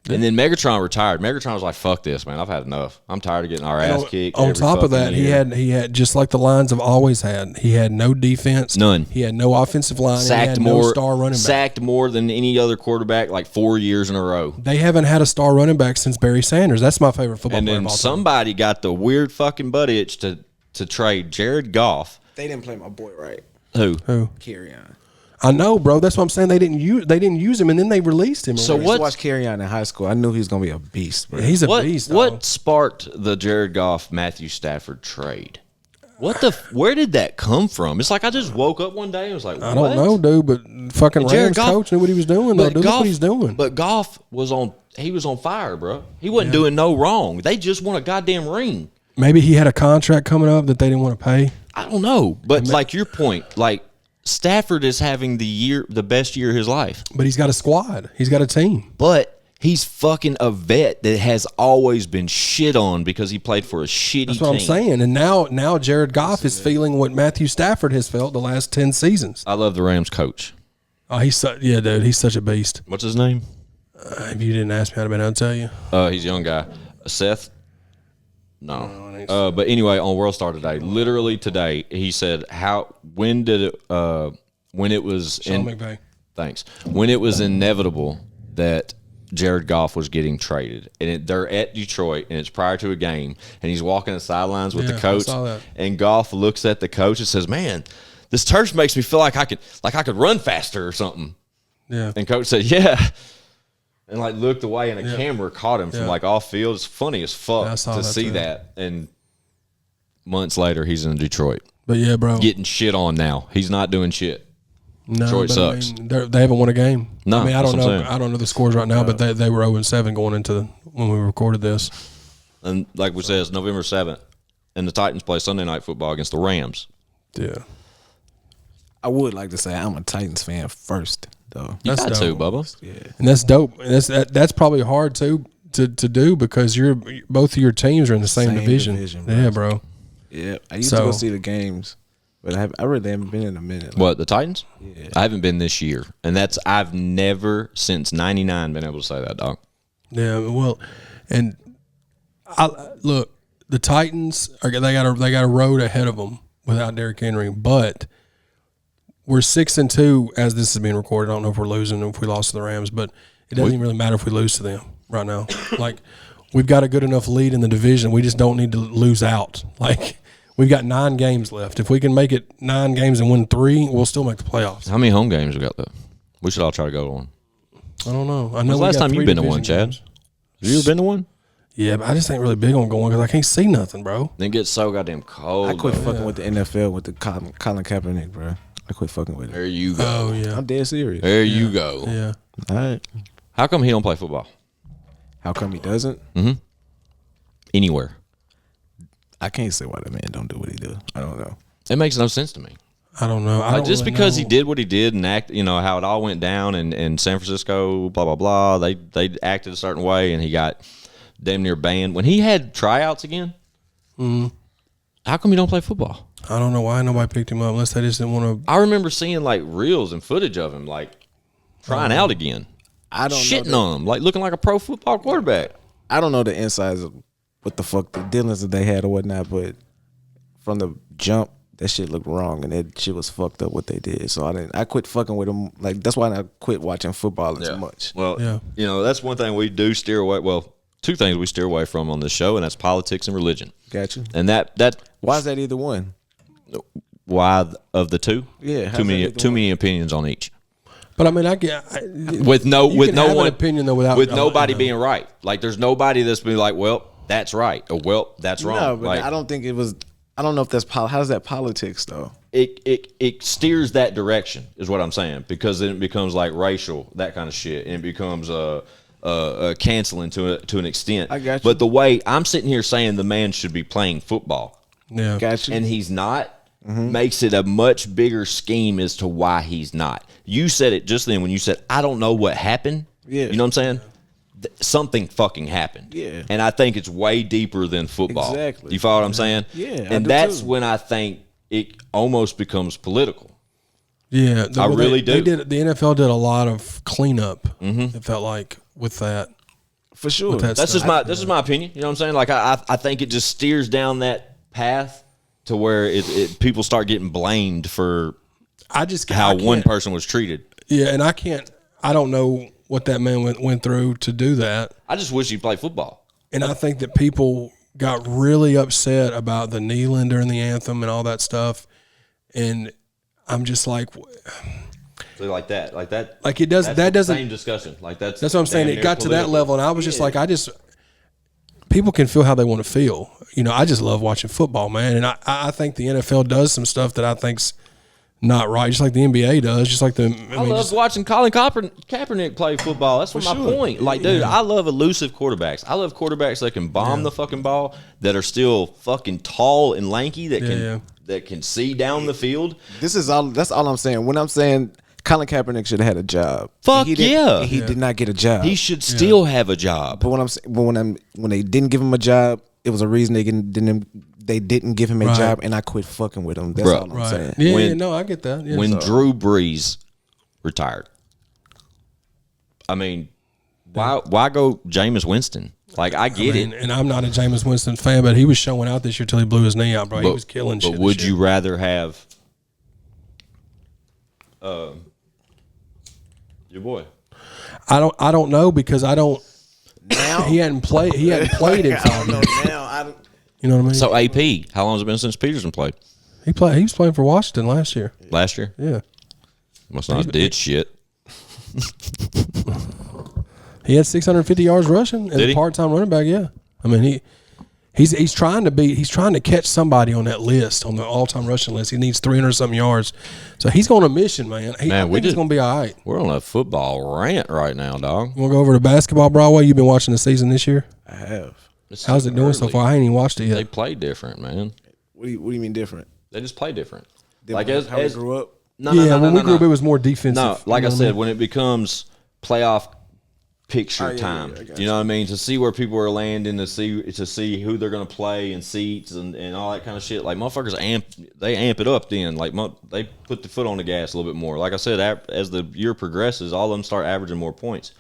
[SPEAKER 2] And then Megatron retired. Megatron was like, "Fuck this, man! I've had enough. I'm tired of getting our ass kicked."
[SPEAKER 3] On top of that, he had just like the Lions have always had. He had no defense,
[SPEAKER 2] none.
[SPEAKER 3] He had no offensive line.
[SPEAKER 2] Sacked
[SPEAKER 3] and he had
[SPEAKER 2] more,
[SPEAKER 3] no star running back.
[SPEAKER 2] Sacked more than any other quarterback, like 4 years in a row.
[SPEAKER 3] They haven't had a star running back since Barry Sanders. That's my favorite football player
[SPEAKER 2] And
[SPEAKER 3] of
[SPEAKER 2] then
[SPEAKER 3] all time.
[SPEAKER 2] somebody got the weird fucking butt itch to trade Jared Goff.
[SPEAKER 4] They didn't play my boy right.
[SPEAKER 2] Who?
[SPEAKER 4] Kerryon.
[SPEAKER 3] I know, bro. That's what I'm saying. They didn't use him, and then they released him.
[SPEAKER 2] So
[SPEAKER 4] I used to watch Kerryon in high school. I knew he was gonna be a beast, bro.
[SPEAKER 3] Yeah, he's a beast. Dog.
[SPEAKER 2] What sparked the Jared Goff Matthew Stafford trade? Where did that come from? It's like I just woke up one day and was like, what?
[SPEAKER 3] I don't know, dude, but fucking Rams coach knew what he was doing. Though. Look what he's doing.
[SPEAKER 2] But Goff was on fire, bro. He wasn't doing no wrong. They just won a goddamn ring.
[SPEAKER 3] Maybe he had a contract coming up that they didn't want to pay.
[SPEAKER 2] I don't know, but like your point, like Stafford is having the best year of his life.
[SPEAKER 3] But he's got a squad. He's got a team.
[SPEAKER 2] But he's fucking a vet that has always been shit on because he played for a shitty team.
[SPEAKER 3] That's what I'm saying. And now Jared Goff is feeling what Matthew Stafford has felt the last 10 seasons.
[SPEAKER 2] I love the Rams coach.
[SPEAKER 3] Oh, dude, he's such a beast.
[SPEAKER 2] What's his name?
[SPEAKER 3] If you didn't ask me, I'd have been able to tell you.
[SPEAKER 2] He's a young guy. Seth? No. But anyway, on World Star today, literally today, he said when it was
[SPEAKER 3] Sean McVay.
[SPEAKER 2] Thanks. When it was inevitable that Jared Goff was getting traded, and they're at Detroit, and it's prior to a game, and he's walking the sidelines with the coach,
[SPEAKER 3] I saw that.
[SPEAKER 2] and Goff looks at the coach and says, "Man, this turf makes me feel like I could run faster or something."
[SPEAKER 3] Yeah.
[SPEAKER 2] And coach said, "Yeah." And like looked away, and a camera caught him from like off field. It's funny as fuck to see that. And months later, he's in Detroit.
[SPEAKER 3] But yeah, bro,
[SPEAKER 2] getting shit on now. He's not doing shit.
[SPEAKER 3] No,
[SPEAKER 2] Detroit sucks.
[SPEAKER 3] I mean, they haven't won a game.
[SPEAKER 2] No,
[SPEAKER 3] I mean, I don't know. I don't know the scores right now, but they were 0-7 going into when we recorded this.
[SPEAKER 2] And like we said, it's November 7th, and the Titans play Sunday Night Football against the Rams.
[SPEAKER 3] Yeah.
[SPEAKER 4] I would like to say I'm a Titans fan first, though.
[SPEAKER 2] You got to,
[SPEAKER 3] dope.
[SPEAKER 2] Bubba.
[SPEAKER 3] Yeah, and that's dope. And that's probably hard to do because both of your teams are in the same division.
[SPEAKER 4] Bro.
[SPEAKER 3] Yeah, bro.
[SPEAKER 4] Yeah, I used to go see the games, but I really haven't been in a minute.
[SPEAKER 2] What, the Titans?
[SPEAKER 4] Yeah,
[SPEAKER 2] I haven't been this year, and I've never since '99 been able to say that, dog.
[SPEAKER 3] Yeah, well, and look, the Titans they got a road ahead of them without Derrick Henry, but we're 6-2 as this is being recorded. I don't know if we're losing or if we lost to the Rams, but it doesn't even really matter if we lose to them right now. Like, we've got a good enough lead in the division. We just don't need to lose out. Like, we've got 9 games left. If we can make it 9 games and win 3, we'll still make the playoffs.
[SPEAKER 2] How many home games we got though? We should all try to go to one.
[SPEAKER 3] I don't know. I know.
[SPEAKER 2] When's the last time you've been to one, Chad?
[SPEAKER 3] Games.
[SPEAKER 2] Have you ever been to one?
[SPEAKER 3] Yeah, but I just ain't really big on going because I can't see nothing, bro.
[SPEAKER 2] Then get so goddamn cold.
[SPEAKER 4] I quit fucking with the NFL with the Colin Kaepernick, bro. I quit fucking with it.
[SPEAKER 2] There you go.
[SPEAKER 3] Oh yeah,
[SPEAKER 4] I'm dead serious.
[SPEAKER 2] There you go.
[SPEAKER 3] Yeah.
[SPEAKER 4] All right.
[SPEAKER 2] How come he don't play football?
[SPEAKER 4] How come he doesn't?
[SPEAKER 2] Mm-hmm. Anywhere.
[SPEAKER 4] I can't say why the man don't do what he do. I don't know.
[SPEAKER 2] It makes no sense to me.
[SPEAKER 3] I don't know.
[SPEAKER 2] Like, just really because he did what he did and act, how it all went down in San Francisco, blah blah blah. They acted a certain way, and he got damn near banned when he had tryouts again.
[SPEAKER 3] Mm-hmm.
[SPEAKER 2] How come you don't play football?
[SPEAKER 3] I don't know why nobody picked him up unless they just didn't want to.
[SPEAKER 2] I remember seeing like reels and footage of him like trying out again.
[SPEAKER 4] I don't
[SPEAKER 2] shitting
[SPEAKER 4] know
[SPEAKER 2] on him, like looking like a pro football quarterback.
[SPEAKER 4] I don't know the insides of what the fuck the dealings that they had or whatnot, but from the jump, that shit looked wrong and that shit was fucked up what they did. So I quit fucking with them. Like that's why I quit watching football as much.
[SPEAKER 2] Well, you know, that's one thing we do steer away. Well, two things we steer away from on this show, and that's politics and religion.
[SPEAKER 4] Gotcha.
[SPEAKER 2] And that
[SPEAKER 4] why is that either one?
[SPEAKER 2] Why of the two?
[SPEAKER 4] Yeah,
[SPEAKER 2] too many opinions on each.
[SPEAKER 3] But I mean,
[SPEAKER 2] with no one
[SPEAKER 3] opinion though without
[SPEAKER 2] nobody being right. Like there's nobody that's been like, well, that's right, or well, that's wrong.
[SPEAKER 4] No, but
[SPEAKER 2] like,
[SPEAKER 4] I don't think it was. I don't know if that's how's that politics though.
[SPEAKER 2] It steers that direction is what I'm saying, because then it becomes like racial, that kind of shit, and it becomes canceling to an extent.
[SPEAKER 4] I got you.
[SPEAKER 2] But the way I'm sitting here saying the man should be playing football,
[SPEAKER 4] Gotcha.
[SPEAKER 2] and he's not, makes it a much bigger scheme as to why he's not. You said it just then when you said, I don't know what happened.
[SPEAKER 4] Yeah.
[SPEAKER 2] You know what I'm saying? Something fucking happened.
[SPEAKER 4] Yeah.
[SPEAKER 2] And I think it's way deeper than football.
[SPEAKER 4] Exactly.
[SPEAKER 2] You follow what I'm saying?
[SPEAKER 4] Yeah.
[SPEAKER 2] And that's when I think it almost becomes political.
[SPEAKER 3] Yeah.
[SPEAKER 2] I really do.
[SPEAKER 3] The NFL did a lot of cleanup, it felt like, with that.
[SPEAKER 4] For sure.
[SPEAKER 3] With that
[SPEAKER 2] That's
[SPEAKER 3] stuff.
[SPEAKER 2] just my opinion. You know what I'm saying? Like I think it just steers down that path to where people start getting blamed for how one person was treated.
[SPEAKER 3] Yeah, and I don't know what that man went through to do that.
[SPEAKER 2] I just wish he'd play football.
[SPEAKER 3] And I think that people got really upset about the kneeling during the anthem and all that stuff. And I'm just like,
[SPEAKER 2] So like that.
[SPEAKER 3] like it does. That doesn't.
[SPEAKER 2] Same discussion. Like that's
[SPEAKER 3] what I'm saying. It got to that level, and I was just like, people can feel how they want to feel. You know, I just love watching football, man. And I think the NFL does some stuff that I think's not right, just like the NBA does, just like
[SPEAKER 2] I love watching Colin Kaepernick play football. That's my point. Like, dude, I love elusive quarterbacks. I love quarterbacks that can bomb the fucking ball, that are still fucking tall and lanky, that can see down the field.
[SPEAKER 4] That's all I'm saying. When I'm saying Colin Kaepernick should have had a job.
[SPEAKER 2] Fuck
[SPEAKER 4] he did not get a job.
[SPEAKER 2] He should still have a job.
[SPEAKER 4] But when they didn't give him a job, it was a reason they didn't give him a job, and I quit fucking with him. That's all I'm saying.
[SPEAKER 3] Yeah, no, I get that. Yeah,
[SPEAKER 2] when Drew Brees retired, I mean, why go Jameis Winston? Like, I get it.
[SPEAKER 3] And I'm not a Jameis Winston fan, but he was showing out this year till he blew his knee out, bro. He was killing shit.
[SPEAKER 2] But would you rather have your boy?
[SPEAKER 3] I don't know, because I don't.
[SPEAKER 4] Now
[SPEAKER 3] he hadn't played in 5 years.
[SPEAKER 4] now
[SPEAKER 3] You know what I mean?
[SPEAKER 2] So AP, how long has it been since Peterson played?
[SPEAKER 3] He was playing for Washington last year.
[SPEAKER 2] Last year?
[SPEAKER 3] Yeah.
[SPEAKER 2] Must not have did shit.
[SPEAKER 3] He had 650 yards rushing as a part-time running back. Yeah, I mean he's trying to catch somebody on that list, on the all-time rushing list. He needs 300-something yards, so he's on a mission, man. I think he's gonna be all right.
[SPEAKER 2] We're on a football rant right now, dog.
[SPEAKER 3] You want to go over to Basketball Broadway? You've been watching the season this year.
[SPEAKER 4] I have.
[SPEAKER 3] How's it doing so far? I ain't even watched it yet.
[SPEAKER 2] They play different, man.
[SPEAKER 4] What do you mean different?
[SPEAKER 2] They just play different.
[SPEAKER 4] Like how we grew up.
[SPEAKER 3] No, when we grew up, it was more defensive.
[SPEAKER 2] No, like I said, when it becomes playoff picture time, you know what I mean? To see where people are landing, to see who they're going to play and seats and all that kind of shit. Like, motherfuckers amp it up then. Like, they put the foot on the gas a little bit more. Like I said, as the year progresses, all of them start averaging more points.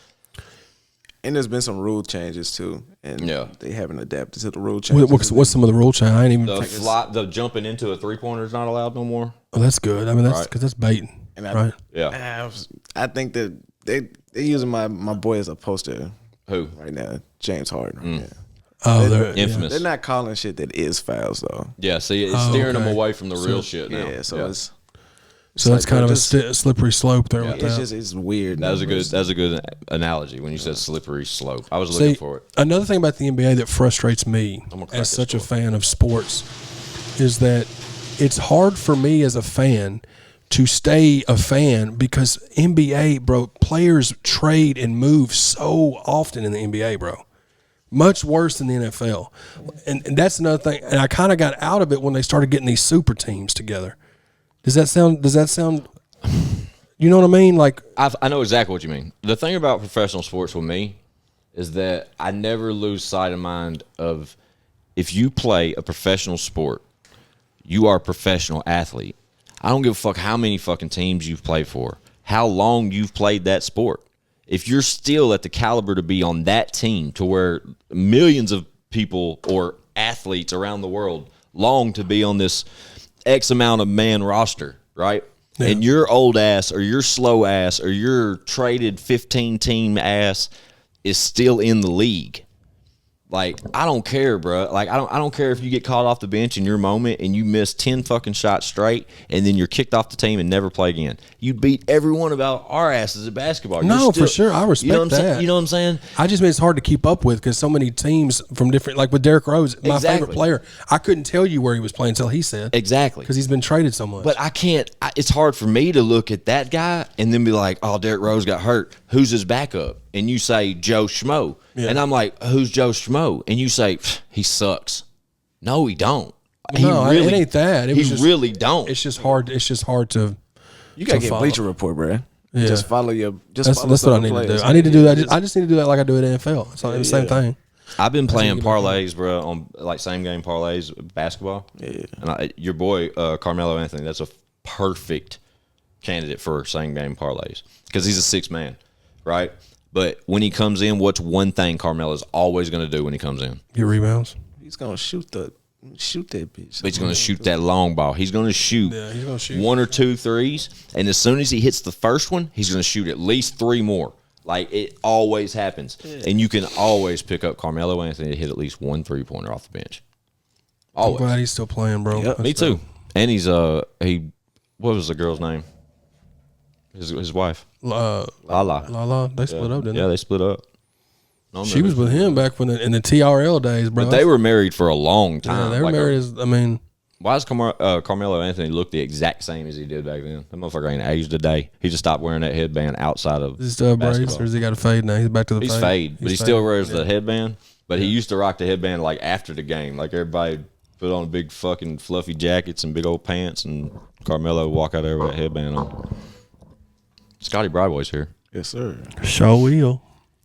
[SPEAKER 4] And there's been some rule changes too, and they haven't adapted to the rule
[SPEAKER 3] What's
[SPEAKER 4] changes.
[SPEAKER 3] some of the rule change? I ain't even.
[SPEAKER 2] The jumping into a 3-pointer is not allowed no more.
[SPEAKER 3] Oh, that's good. I mean, that's because that's baiting, right?
[SPEAKER 4] I think that they're using my boy as a poster.
[SPEAKER 2] Who
[SPEAKER 4] right now? James Harden. Yeah.
[SPEAKER 3] Oh, they're
[SPEAKER 2] infamous.
[SPEAKER 4] They're not calling shit that is fouls though.
[SPEAKER 2] Yeah, see, it's steering them away from the real shit now.
[SPEAKER 4] Yeah, so it's.
[SPEAKER 3] So that's kind of a slippery slope there. With that.
[SPEAKER 4] It's weird.
[SPEAKER 2] That was a good analogy when you said slippery slope. I was looking for it.
[SPEAKER 3] Another thing about the NBA that frustrates me as such a fan of sports is that it's hard for me as a fan to stay a fan, because NBA, bro, players trade and move so often in the NBA, bro. Much worse than the NFL. And that's another thing. And I kind of got out of it when they started getting these super teams together. Does that sound? You know what I mean? Like,
[SPEAKER 2] I know exactly what you mean. The thing about professional sports with me is that I never lose sight of mind of, if you play a professional sport, You are a professional athlete. I don't give a fuck how many fucking teams you've played for, how long you've played that sport. If you're still at the caliber to be on that team to where millions of people or athletes around the world long to be on this X amount of man roster, right? Yeah. And your old ass or your slow ass or your traded 15 team ass is still in the league. Like, I don't care, bro. Like, I don't care if you get called off the bench in your moment and you miss 10 fucking shots straight and then you're kicked off the team and never play again. You beat every one of our asses at basketball.
[SPEAKER 3] No, for sure. I respect that.
[SPEAKER 2] You know what I'm saying?
[SPEAKER 3] I just mean it's hard to keep up with because so many teams from different, like with Derrick Rose, my favorite player, I couldn't tell you where he was playing until he said.
[SPEAKER 2] Exactly.
[SPEAKER 3] Because he's been traded so much.
[SPEAKER 2] But I can't, it's hard for me to look at that guy and then be like, oh, Derrick Rose got hurt. Who's his backup? And you say Joe Schmo. Yeah. And I'm like, who's Joe Schmo? And you say, he sucks. No, he don't.
[SPEAKER 3] No, it ain't that.
[SPEAKER 2] Really don't.
[SPEAKER 3] It's just hard. It's just hard to.
[SPEAKER 4] You gotta get Bleacher Report, bro.
[SPEAKER 3] Yeah.
[SPEAKER 4] Just follow your.
[SPEAKER 3] That's what I need to do. I need to do that. I just need to do that like I do at NFL. It's the same thing.
[SPEAKER 2] I've been playing parlays, bro, on like same game parlays, basketball. Yeah. And your boy Carmelo Anthony, that's a perfect candidate for same game parlays because he's a 6-man, right? But when he comes in, what's one thing Carmelo's always going to do when he comes in?
[SPEAKER 3] Get rebounds.
[SPEAKER 4] He's going to shoot that bitch.
[SPEAKER 2] But he's going to shoot that long ball. He's going to shoot, one or two threes, and as soon as he hits the first one, he's going to shoot at least 3 more. Like, it always happens. Yeah. And you can always pick up Carmelo Anthony to hit at least 1 3-pointer off the bench. Always.
[SPEAKER 3] I'm glad he's still playing, bro.
[SPEAKER 2] Yep. Me too. And he's, what was the girl's name? His wife. Lala. They split up, didn't they? Yeah, they split up.
[SPEAKER 3] She was with him back when in the TRL days, bro.
[SPEAKER 2] But they were married for a long time.
[SPEAKER 3] Yeah, they were married
[SPEAKER 2] why does Carmelo Anthony look the exact same as he did back then? That motherfucker ain't aged a day. He just stopped wearing that headband outside of
[SPEAKER 3] Is he still braids, or has he got a fade now? He's back to the
[SPEAKER 2] He's fade. But he still wears the headband. But he used to rock the headband like after the game. Like everybody put on big fucking fluffy jackets and big old pants, and Carmelo walk out there with that headband on. Scottie Broadway's here.
[SPEAKER 4] Yes, sir.
[SPEAKER 3] Sure will.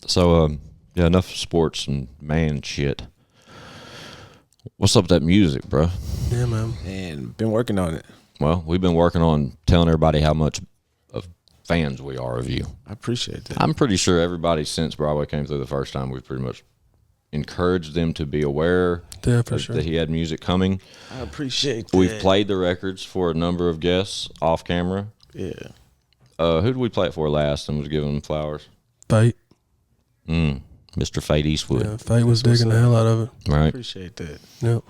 [SPEAKER 2] So, enough sports and man shit. What's up with that music, bro?
[SPEAKER 3] Yeah, man.
[SPEAKER 4] And been working on it.
[SPEAKER 2] Well, we've been working on telling everybody how much of fans we are of you.
[SPEAKER 4] I appreciate that.
[SPEAKER 2] I'm pretty sure everybody since Broadway came through the first time, we've pretty much encouraged them to be aware that he had music coming.
[SPEAKER 4] I appreciate that.
[SPEAKER 2] We've played the records for a number of guests off camera.
[SPEAKER 4] Yeah.
[SPEAKER 2] Who did we play it for last and was giving them flowers?
[SPEAKER 3] Fate.
[SPEAKER 2] Mr. Fate Eastwood.
[SPEAKER 3] Yeah, Fate was digging the hell out of it.
[SPEAKER 2] Right.
[SPEAKER 4] I appreciate that.
[SPEAKER 3] Yep.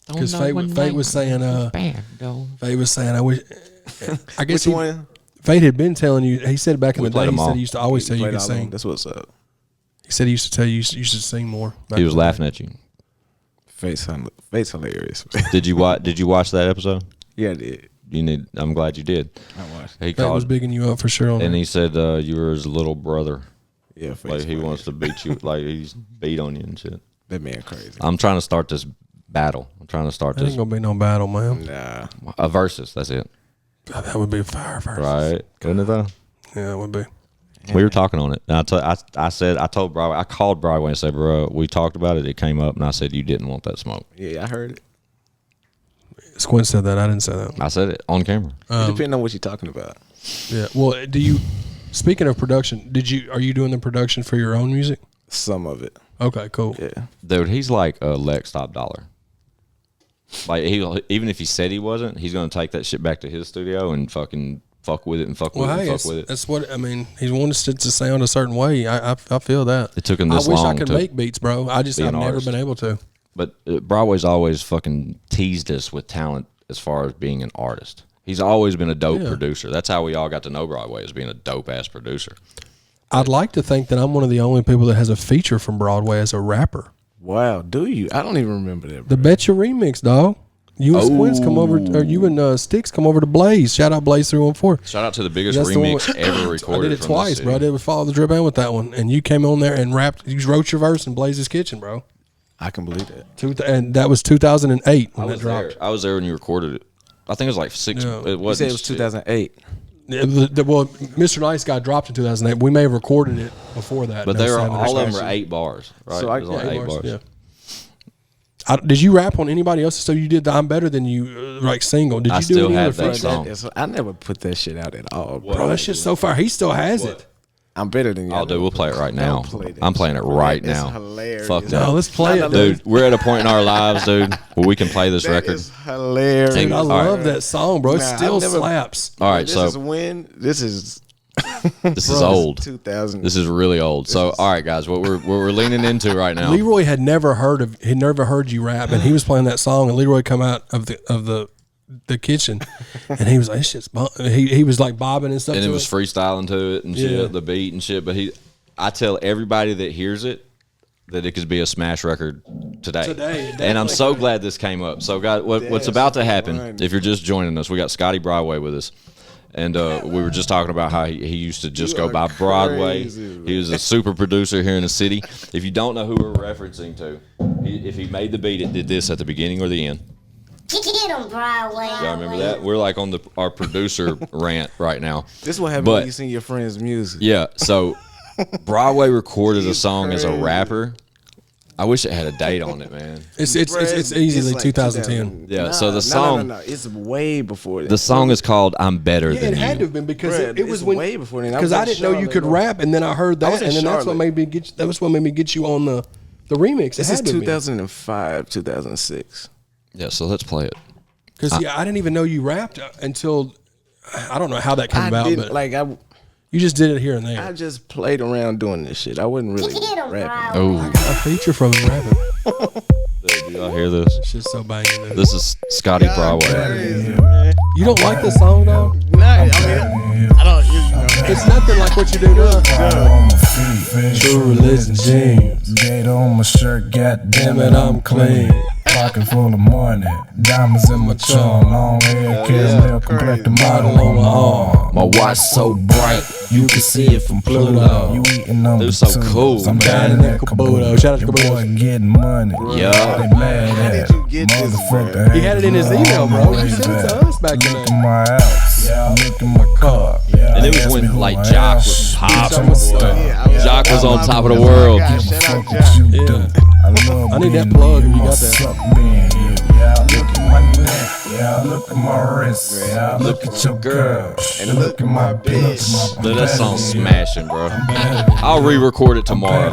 [SPEAKER 3] Because Fate was saying, I wish. I guess Fate had been telling you. He said back in the day, he said he used to always tell you could sing.
[SPEAKER 4] That's what's up.
[SPEAKER 3] He said he used to tell you you should sing more.
[SPEAKER 2] He was laughing at you.
[SPEAKER 4] Fate's hilarious.
[SPEAKER 2] Did you watch that episode?
[SPEAKER 4] Yeah, I did.
[SPEAKER 2] I'm glad you did.
[SPEAKER 4] I watched.
[SPEAKER 3] Fate was bigging you up for sure.
[SPEAKER 2] And he said you were his little brother.
[SPEAKER 4] Yeah,
[SPEAKER 2] like he wants to beat you, like he's beat on you and shit.
[SPEAKER 4] That man crazy.
[SPEAKER 2] I'm trying to start this battle.
[SPEAKER 3] Ain't gonna be no battle, man.
[SPEAKER 4] Nah.
[SPEAKER 2] A versus. That's it.
[SPEAKER 3] God, that would be a fire versus.
[SPEAKER 2] Right? Couldn't it though?
[SPEAKER 3] Yeah, it would be.
[SPEAKER 2] We were talking on it. And I told Broadway. I called Broadway and said, bro, we talked about it. It came up, and I said you didn't want that smoke.
[SPEAKER 4] Yeah, I heard it.
[SPEAKER 3] Squint said that. I didn't say that.
[SPEAKER 2] I said it on camera.
[SPEAKER 4] Depending on what you're talking about.
[SPEAKER 3] Yeah. Well, speaking of production, are you doing the production for your own music?
[SPEAKER 4] Some of it.
[SPEAKER 3] Okay, cool.
[SPEAKER 4] Yeah.
[SPEAKER 2] Dude, he's like a Lex TopDollar. Like even if he said he wasn't, he's gonna take that shit back to his studio and fucking fuck with it and fuck with it.
[SPEAKER 3] That's what I mean. He wants it to sound a certain way. I feel that.
[SPEAKER 2] It took him this long.
[SPEAKER 3] I wish I could make beats, bro. I've never been able to.
[SPEAKER 2] But Broadway's always fucking teased us with talent as far as being an artist. He's always been a dope producer. That's how we all got to know Broadway, as being a dope ass producer.
[SPEAKER 3] I'd like to think that I'm one of the only people that has a feature from Broadway as a rapper.
[SPEAKER 4] Wow, do you? I don't even remember that. Bro.
[SPEAKER 3] The Betcha remix, dog. You and Squints come over, or you and Sticks come over to Blaze. Shout out Blaze 314.
[SPEAKER 2] Shout out to the biggest remix ever recorded.
[SPEAKER 3] I did it twice, bro. I did Follow the Drip Band with that one, and you came on there and rapped. You wrote your verse in Blaze's kitchen, bro.
[SPEAKER 4] I can believe that.
[SPEAKER 3] And that was 2008 when that dropped.
[SPEAKER 2] I was there when you recorded it. I think it was like 6.
[SPEAKER 4] Yeah. It wasn't. You said it was 2008.
[SPEAKER 3] Well, Mr. Nice Guy dropped in 2008. We may have recorded it before that.
[SPEAKER 2] But all of them are 8 bars, right?
[SPEAKER 4] So
[SPEAKER 2] 8 bars. Yeah.
[SPEAKER 3] Did you rap on anybody else's stuff? You did the "I'm Better Than You" like single. Did you
[SPEAKER 2] I
[SPEAKER 3] do
[SPEAKER 2] still
[SPEAKER 3] any
[SPEAKER 2] have
[SPEAKER 3] other
[SPEAKER 2] that
[SPEAKER 3] features?
[SPEAKER 2] song.
[SPEAKER 4] I never put that shit out at all,
[SPEAKER 3] Bro, that shit's so far. He still has it.
[SPEAKER 4] I'm better than you.
[SPEAKER 2] Oh, dude, we'll play it right now.
[SPEAKER 4] Play
[SPEAKER 2] I'm playing it right now.
[SPEAKER 4] It's hilarious.
[SPEAKER 2] Fuck
[SPEAKER 3] No,
[SPEAKER 2] that.
[SPEAKER 3] let's play it,
[SPEAKER 2] Dude, we're at a point in our lives, dude, where we can play this
[SPEAKER 4] That
[SPEAKER 2] record.
[SPEAKER 4] is hilarious.
[SPEAKER 3] Dude, I
[SPEAKER 2] All
[SPEAKER 3] love
[SPEAKER 2] right.
[SPEAKER 3] that song, bro. It
[SPEAKER 4] Nah,
[SPEAKER 3] still
[SPEAKER 4] I've never-
[SPEAKER 3] slaps.
[SPEAKER 2] All right,
[SPEAKER 4] This
[SPEAKER 2] so
[SPEAKER 4] is when this is
[SPEAKER 2] this is old.
[SPEAKER 4] 2000.
[SPEAKER 2] This is really old. So, all right, guys, what we're leaning into right now.
[SPEAKER 3] Leroy had never heard you rap, and he was playing that song, and Leroy come out of the kitchen, and he was like, "This shit's he was like bobbing and stuff,
[SPEAKER 2] And
[SPEAKER 3] to
[SPEAKER 2] it was freestyling to it and shit,
[SPEAKER 3] Yeah.
[SPEAKER 2] the beat and shit. But I tell everybody that hears it that it could be a smash record today. And I'm so glad this came up. So, guys, what's about to happen? If you're just joining us, we got Scottie Broadway with us. And we were just talking about how he used to just go by Broadway.
[SPEAKER 4] Crazy,
[SPEAKER 2] he was a super producer here in the city. If you don't know who we're referencing to, if he made the beat, it did this at the beginning or the end.
[SPEAKER 5] Get on Broadway.
[SPEAKER 2] Y'all remember that? We're like on our producer rant right now.
[SPEAKER 4] This is what happens
[SPEAKER 2] But-
[SPEAKER 4] when you sing your friends' music.
[SPEAKER 2] Yeah, so Broadway recorded a song as a rapper. I wish it had a date on it, man.
[SPEAKER 3] It's easily
[SPEAKER 4] like
[SPEAKER 3] 2010.
[SPEAKER 2] Yeah, so the song,
[SPEAKER 4] No. It's way before that.
[SPEAKER 2] the song is called "I'm Better
[SPEAKER 3] Yeah,
[SPEAKER 2] Than
[SPEAKER 3] it had to
[SPEAKER 2] You."
[SPEAKER 3] have been because
[SPEAKER 4] Bruh,
[SPEAKER 3] it was
[SPEAKER 4] it's
[SPEAKER 3] when
[SPEAKER 4] way before then. I
[SPEAKER 3] because
[SPEAKER 4] was
[SPEAKER 3] I
[SPEAKER 4] in
[SPEAKER 3] didn't know you
[SPEAKER 4] Charlotte,
[SPEAKER 3] could
[SPEAKER 4] bro.
[SPEAKER 3] rap, and then I heard
[SPEAKER 4] I was
[SPEAKER 3] that,
[SPEAKER 4] in
[SPEAKER 3] and then that's what
[SPEAKER 4] Charlotte.
[SPEAKER 3] made me get. That was what made me get you on the remix.
[SPEAKER 4] This is 2005, 2006.
[SPEAKER 2] Yeah, so let's play it.
[SPEAKER 3] Because I didn't even know you rapped until I don't know how that came
[SPEAKER 4] I
[SPEAKER 3] about,
[SPEAKER 4] didn't
[SPEAKER 3] but
[SPEAKER 4] like.
[SPEAKER 3] you just did it here and there.
[SPEAKER 4] I just played around doing this shit. I wasn't really
[SPEAKER 5] Get on
[SPEAKER 4] rapping.
[SPEAKER 5] Broadway.
[SPEAKER 2] Oh,
[SPEAKER 3] A feature from him rapping.
[SPEAKER 2] do y'all hear this?
[SPEAKER 3] Shit's so banging. Dude.
[SPEAKER 2] This is Scottie Broadway.
[SPEAKER 4] Crazy, man.
[SPEAKER 3] You don't like this song though?
[SPEAKER 4] Nah, I mean, I don't. You know,
[SPEAKER 3] It's nothing like what you do now.
[SPEAKER 6] On my feet,
[SPEAKER 3] True religion jeans.
[SPEAKER 6] Gator on my shirt, goddamn
[SPEAKER 3] Damn
[SPEAKER 6] it, I'm clean. Pocket full of money, diamonds in my charm, long hair, caramel complexion model on my arm.
[SPEAKER 2] My watch so bright,
[SPEAKER 6] You can see it from Pluto. You eating on
[SPEAKER 2] They're
[SPEAKER 6] the
[SPEAKER 2] so
[SPEAKER 6] tubes.
[SPEAKER 2] cool,
[SPEAKER 6] I'm
[SPEAKER 2] man.
[SPEAKER 6] down in that
[SPEAKER 3] Kabuto. Shout out to
[SPEAKER 6] Your
[SPEAKER 3] Kabuto.
[SPEAKER 6] boy getting money.
[SPEAKER 2] Yeah.
[SPEAKER 6] They mad
[SPEAKER 4] How
[SPEAKER 6] at
[SPEAKER 4] did you get this,
[SPEAKER 6] motherfucker.
[SPEAKER 3] He had it in his email, bro. You sent it to us back in
[SPEAKER 6] Look
[SPEAKER 3] the
[SPEAKER 6] at my house. Look at my car.
[SPEAKER 2] And it was when like Jock was popping.
[SPEAKER 4] yeah,
[SPEAKER 2] Jock was on top of the world.
[SPEAKER 4] God, shout out
[SPEAKER 6] Fuck
[SPEAKER 4] Jock.
[SPEAKER 6] what you
[SPEAKER 3] Yeah.
[SPEAKER 6] do.
[SPEAKER 3] I need that plug if you got that.
[SPEAKER 6] Look at my neck, yeah, look at my wrist, yeah, look at your girl,
[SPEAKER 4] And look at my bitch.
[SPEAKER 2] Dude, that song's smashing, bro. I'll re-record it tomorrow.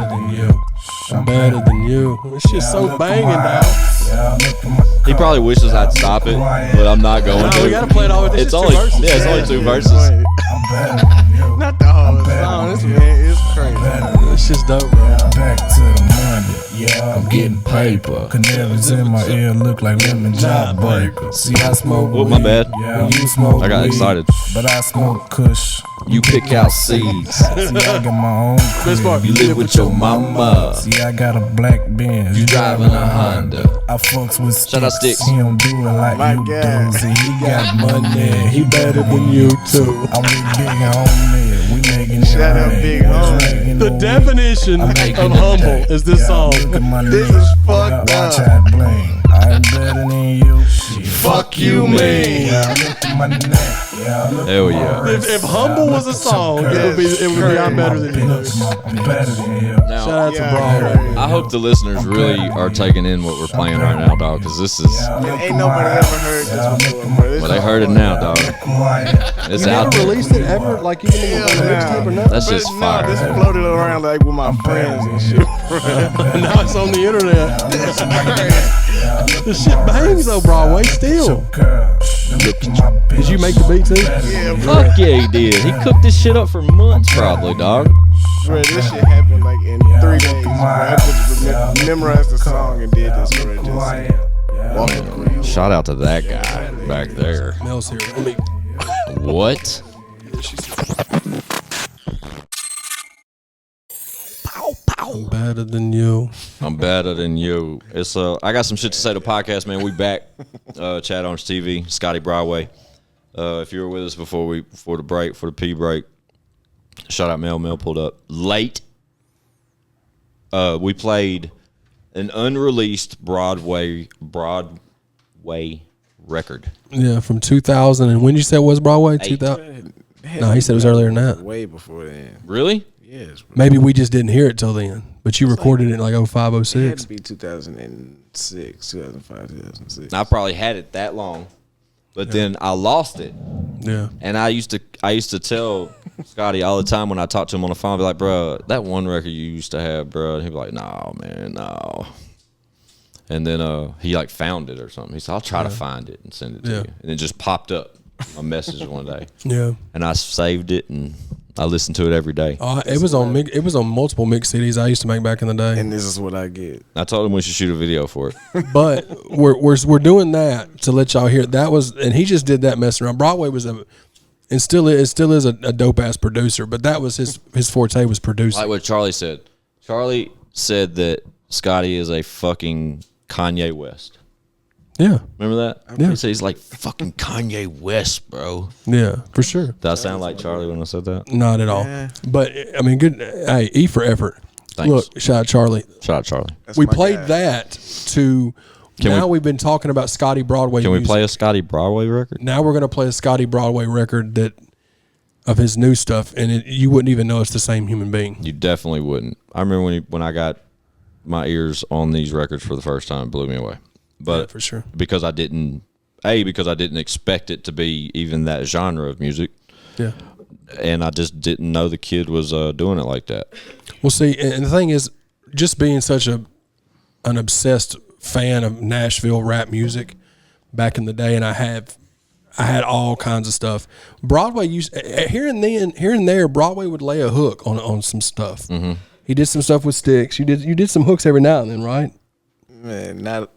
[SPEAKER 3] I'm better than you. This shit's so banging now.
[SPEAKER 2] He probably wishes I'd stop it, but I'm not going
[SPEAKER 3] No, we
[SPEAKER 2] to.
[SPEAKER 3] gotta play it all with this.
[SPEAKER 2] It's only it's only 2 verses.
[SPEAKER 4] Not the whole song. This man is crazy.
[SPEAKER 3] This shit's dope, bro.
[SPEAKER 6] Back to the money, yeah, I'm getting paper. Canaries in my ear look like lemon jawbreaker. See, I smoke
[SPEAKER 2] Oh, my
[SPEAKER 6] weed,
[SPEAKER 2] bad.
[SPEAKER 6] yeah, you smoke
[SPEAKER 2] I got
[SPEAKER 6] weed,
[SPEAKER 2] excited.
[SPEAKER 6] but I smoke kush.
[SPEAKER 2] You pick out seeds.
[SPEAKER 6] See, I got my own
[SPEAKER 3] This
[SPEAKER 6] crib.
[SPEAKER 3] part.
[SPEAKER 2] You live with your mama.
[SPEAKER 6] See, I got a black Benz.
[SPEAKER 2] You driving a Honda.
[SPEAKER 6] I fucks with sticks.
[SPEAKER 2] Shout out Sticks.
[SPEAKER 6] He don't do it like
[SPEAKER 4] My
[SPEAKER 6] you
[SPEAKER 4] God.
[SPEAKER 6] do. See, he got money.
[SPEAKER 3] He better than you too.
[SPEAKER 6] I'm with Big Homie. We making it
[SPEAKER 4] Shout out
[SPEAKER 6] rain.
[SPEAKER 4] Big Homie.
[SPEAKER 6] Making
[SPEAKER 3] The
[SPEAKER 6] it
[SPEAKER 3] definition of humble is this song.
[SPEAKER 6] Look at my
[SPEAKER 4] This
[SPEAKER 6] neck.
[SPEAKER 4] is fucked
[SPEAKER 6] Watch
[SPEAKER 4] up.
[SPEAKER 6] how it bling. I ain't better than you. Shit.
[SPEAKER 4] Fuck you, man.
[SPEAKER 6] Yeah, look at my neck. Yeah, look
[SPEAKER 2] Hell
[SPEAKER 6] at my
[SPEAKER 2] yeah.
[SPEAKER 6] wrist.
[SPEAKER 3] If humble was a song, it would be I'm better than you.
[SPEAKER 6] I'm better than you.
[SPEAKER 3] Shout
[SPEAKER 2] Now,
[SPEAKER 3] out to Broadway.
[SPEAKER 2] I hope the listeners really are taking in what we're playing right now, dog, because this is.
[SPEAKER 4] Ain't nobody ever heard this before, bro. This
[SPEAKER 2] Well, they
[SPEAKER 4] is
[SPEAKER 2] heard it now, dog.
[SPEAKER 6] Quiet.
[SPEAKER 2] It's
[SPEAKER 3] You
[SPEAKER 2] out
[SPEAKER 3] never
[SPEAKER 2] there.
[SPEAKER 3] released it ever? Like even on a mixtape or nothing?
[SPEAKER 2] That's just
[SPEAKER 4] No,
[SPEAKER 2] fire.
[SPEAKER 4] this floated around like with my friends and shit.
[SPEAKER 3] Now it's on the internet. This shit bangs though, Broadway. Still.
[SPEAKER 6] Girl, look at my bitch.
[SPEAKER 3] Did you make the beat too?
[SPEAKER 4] Yeah, bro.
[SPEAKER 2] Fuck yeah, he did. He cooked this shit up for months, probably, dog.
[SPEAKER 4] Bro, this shit happened like in 3 days, bro. I just memorized the song and did this, bro. Just walking around.
[SPEAKER 2] Shout out to that guy back there.
[SPEAKER 3] Mel's here. Let me.
[SPEAKER 2] What?
[SPEAKER 3] I'm better than you.
[SPEAKER 2] I'm better than you. It's I got some shit to say to the podcast, man. We back. ChadArmesTV, Scottie Broadway. If you were with us before the P break, shout out Mel. Mel pulled up late. We played an unreleased Broadway record.
[SPEAKER 3] Yeah, from 2000. And when did you say it was Broadway? 2000. No, he said it was earlier than that.
[SPEAKER 4] Way before then.
[SPEAKER 2] Really?
[SPEAKER 4] Yes, bro.
[SPEAKER 3] Maybe we just didn't hear it till then. But you recorded it in like 05,
[SPEAKER 4] It had
[SPEAKER 3] 06.
[SPEAKER 4] to be 2006, 2005, 2006.
[SPEAKER 2] I probably had it that long, but then I lost it.
[SPEAKER 3] Yeah.
[SPEAKER 2] And I used to tell Scotty all the time when I talked to him on the phone, I'd be like, bro, that one record you used to have, bro. And he'd be like, no, man, no. And then he like found it or something. He said, I'll try to find it and send it to you. And it just popped up a message one day.
[SPEAKER 3] Yeah.
[SPEAKER 2] And I saved it and I listened to it every day.
[SPEAKER 3] It was on multiple mix CDs I used to make back in the day.
[SPEAKER 4] And this is what I get.
[SPEAKER 2] I told him we should shoot a video for it.
[SPEAKER 3] But we're doing that to let y'all hear. That was, and he just did that messing around. Broadway was it still is a dope ass producer, but that was his forte was producing.
[SPEAKER 2] Like what Charlie said. Charlie said that Scotty is a fucking Kanye West.
[SPEAKER 3] Yeah.
[SPEAKER 2] Remember that?
[SPEAKER 3] Yeah.
[SPEAKER 2] He said he's like fucking Kanye West, bro.
[SPEAKER 3] Yeah, for sure.
[SPEAKER 2] Did I sound like Charlie when I said that?
[SPEAKER 3] Not at all. But I mean, good. Hey, E for effort.
[SPEAKER 2] Thanks.
[SPEAKER 3] Look, shout out Charlie.
[SPEAKER 2] Shout out Charlie.
[SPEAKER 4] That's
[SPEAKER 3] We
[SPEAKER 4] my
[SPEAKER 3] played
[SPEAKER 4] guy.
[SPEAKER 3] that to. We've been talking about Scottie Broadway.
[SPEAKER 2] Can we
[SPEAKER 3] music.
[SPEAKER 2] play a Scottie Broadway record?
[SPEAKER 3] Now we're gonna play a Scottie Broadway record of his new stuff, and you wouldn't even know it's the same human being.
[SPEAKER 2] You definitely wouldn't. I remember when I got my ears on these records for the first time, it blew me away. But
[SPEAKER 3] Yeah, for sure.
[SPEAKER 2] because I didn't expect it to be even that genre of music,
[SPEAKER 3] Yeah.
[SPEAKER 2] and I just didn't know the kid was doing it like that.
[SPEAKER 3] Well, see, and the thing is, just being such an obsessed fan of Nashville rap music back in the day, and I had all kinds of stuff. Broadway used here and there. Broadway would lay a hook on some stuff. Mm-hmm. He did some stuff with Sticks. You did some hooks every now and then, right?
[SPEAKER 4] Man, not.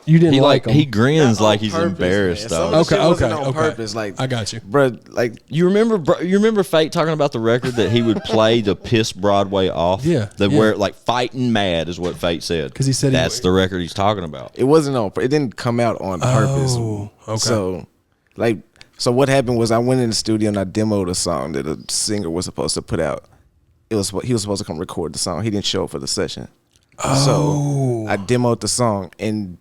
[SPEAKER 3] You didn't like them.
[SPEAKER 2] He grins
[SPEAKER 4] Not
[SPEAKER 2] like
[SPEAKER 4] on
[SPEAKER 2] he's
[SPEAKER 4] purpose,
[SPEAKER 2] embarrassed
[SPEAKER 4] man. Some
[SPEAKER 2] though.
[SPEAKER 4] of the shit wasn't
[SPEAKER 3] Okay.
[SPEAKER 4] on purpose. Like
[SPEAKER 3] I got you.
[SPEAKER 4] bro. Like
[SPEAKER 2] You remember Fate talking about the record that he would play to piss Broadway off?
[SPEAKER 3] Yeah,
[SPEAKER 2] Where like Fighting Mad is what Fate said.
[SPEAKER 3] 'Cause he said
[SPEAKER 2] that's the record he's talking about.
[SPEAKER 4] it wasn't on. It didn't come out on purpose.
[SPEAKER 3] Oh, okay.
[SPEAKER 4] So what happened was I went in the studio and I demoed a song that a singer was supposed to put out. He was supposed to come record the song. He didn't show up for the session. So I demoed the song and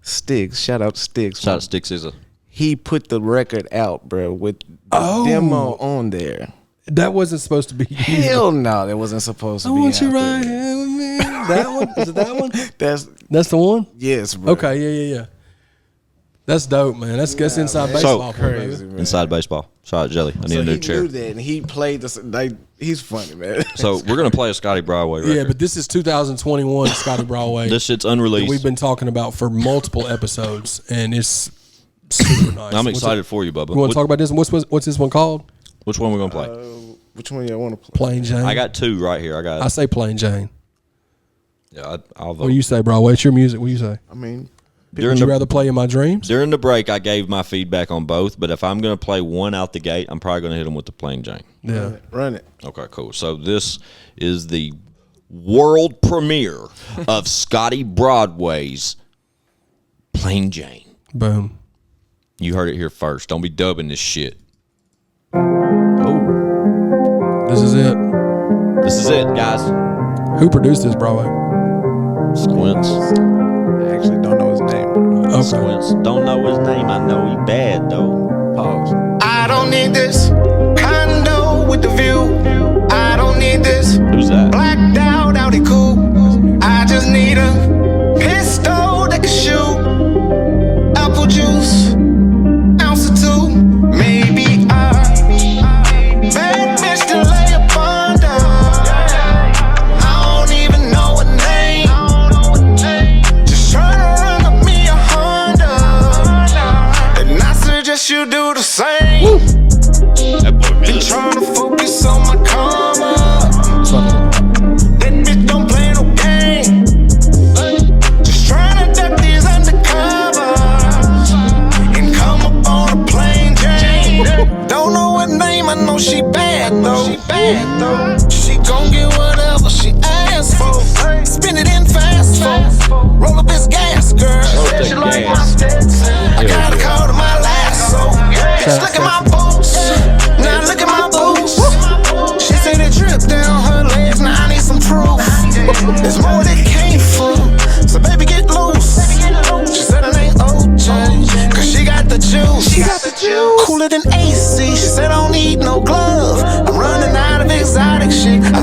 [SPEAKER 4] Sticks. Shout out Sticks.
[SPEAKER 2] Shout out Sticks is
[SPEAKER 4] He put the record out, bro, with the demo on there.
[SPEAKER 3] That wasn't supposed to be.
[SPEAKER 4] Hell no, that wasn't supposed to
[SPEAKER 3] I
[SPEAKER 4] be.
[SPEAKER 3] want you
[SPEAKER 4] out
[SPEAKER 3] right
[SPEAKER 4] there.
[SPEAKER 3] here with me. That one? Is it that one?
[SPEAKER 4] That's
[SPEAKER 3] the one?
[SPEAKER 4] yes, bro.
[SPEAKER 3] Okay, yeah. That's dope, man. That's inside baseball, for me,
[SPEAKER 4] Crazy,
[SPEAKER 3] baby.
[SPEAKER 4] man.
[SPEAKER 2] Inside Baseball. Shout out Jelly. I need a new
[SPEAKER 4] he
[SPEAKER 2] chair.
[SPEAKER 4] knew that, and he played this. Like he's funny, man.
[SPEAKER 2] So we're gonna play a Scottie Broadway record.
[SPEAKER 3] Yeah, but this is 2021 Scottie Broadway.
[SPEAKER 2] this shit's
[SPEAKER 3] that
[SPEAKER 2] unreleased.
[SPEAKER 3] we've been talking about for multiple episodes, and it's super nice.
[SPEAKER 2] I'm excited for you, Bubba.
[SPEAKER 3] You want to talk about this? What's this one called?
[SPEAKER 2] Which one we gonna play?
[SPEAKER 4] Which one y'all want to play?
[SPEAKER 3] Plain Jane.
[SPEAKER 2] I got two right here.
[SPEAKER 3] I say Plain Jane.
[SPEAKER 2] Yeah, I'll vote.
[SPEAKER 3] What do you say, Broadway? It's your music. What do you say?
[SPEAKER 4] I mean,
[SPEAKER 3] Would you rather play In My Dreams?
[SPEAKER 2] During the break, I gave my feedback on both, but if I'm going to play one out the gate, I'm probably going to hit them with the Plain Jane.
[SPEAKER 3] Yeah.
[SPEAKER 4] run it.
[SPEAKER 2] Okay, cool. So this is the world premiere of Scottie Broadway's Plain Jane.
[SPEAKER 3] Boom.
[SPEAKER 2] You heard it here first. Don't be dubbing this shit.
[SPEAKER 3] This is it.
[SPEAKER 2] This is it, guys.
[SPEAKER 3] Who produced this, Broadway?
[SPEAKER 2] Squints.
[SPEAKER 4] I actually don't know his name. Bro.
[SPEAKER 3] Okay.
[SPEAKER 2] Squints. Don't know his name. I know he bad, though.
[SPEAKER 4] Pause.
[SPEAKER 7] I don't need this condo with the view. I don't need this
[SPEAKER 2] Who's that?
[SPEAKER 7] blacked out Audi coupe. I just need a pistol that can shoot. Apple juice, ounce or two, maybe I. Bad bitch to lay up under. I don't even know her name. Just tryna run up me a Honda, and I suggest you do the same.
[SPEAKER 2] That boy
[SPEAKER 7] Been
[SPEAKER 2] good.
[SPEAKER 7] trying to focus on my karma. That bitch don't play no game. Just trying to duck these undercovers and come up on a plain Jane. Don't know her name, I know she bad though. She gon' get whatever she asks for. Spin it in fast for. Roll up his gas, girl.
[SPEAKER 2] Roll
[SPEAKER 7] She
[SPEAKER 2] the
[SPEAKER 7] like my
[SPEAKER 2] gas.
[SPEAKER 7] Stetson. I got a call to my lasso. Bitch, look at my boots. Now look at my boots. She said it dripped down her legs. Now I need some proof. There's more that came from. So baby, get loose. She said her name OJ, cause she got the juice. Cooler than AC. She said I don't need no glove. I'm running out of exotic shit. I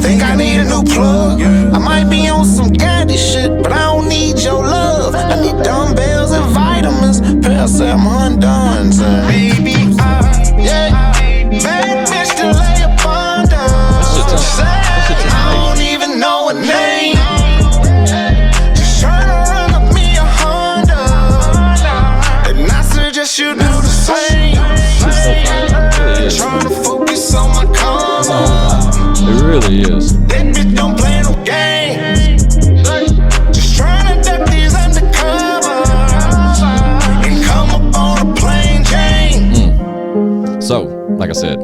[SPEAKER 7] say I'm undone, son. Baby, bad bitch to lay up under. I don't even know her name. Just tryna run up me a Honda, and I suggest you do the same. Tryna focus on my karma.
[SPEAKER 2] It really is.
[SPEAKER 7] That bitch don't play no games. Just tryna duck these undercover and come up on a plain Jane.
[SPEAKER 2] So, like I said,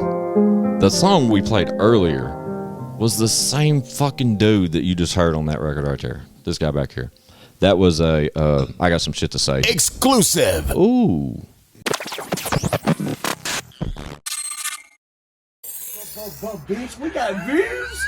[SPEAKER 2] the song we played earlier was the same fucking dude that you just heard on that record right there. This guy back here. That was I got some shit to say.
[SPEAKER 8] Exclusive.
[SPEAKER 2] Ooh.
[SPEAKER 1] Bitch, we got views.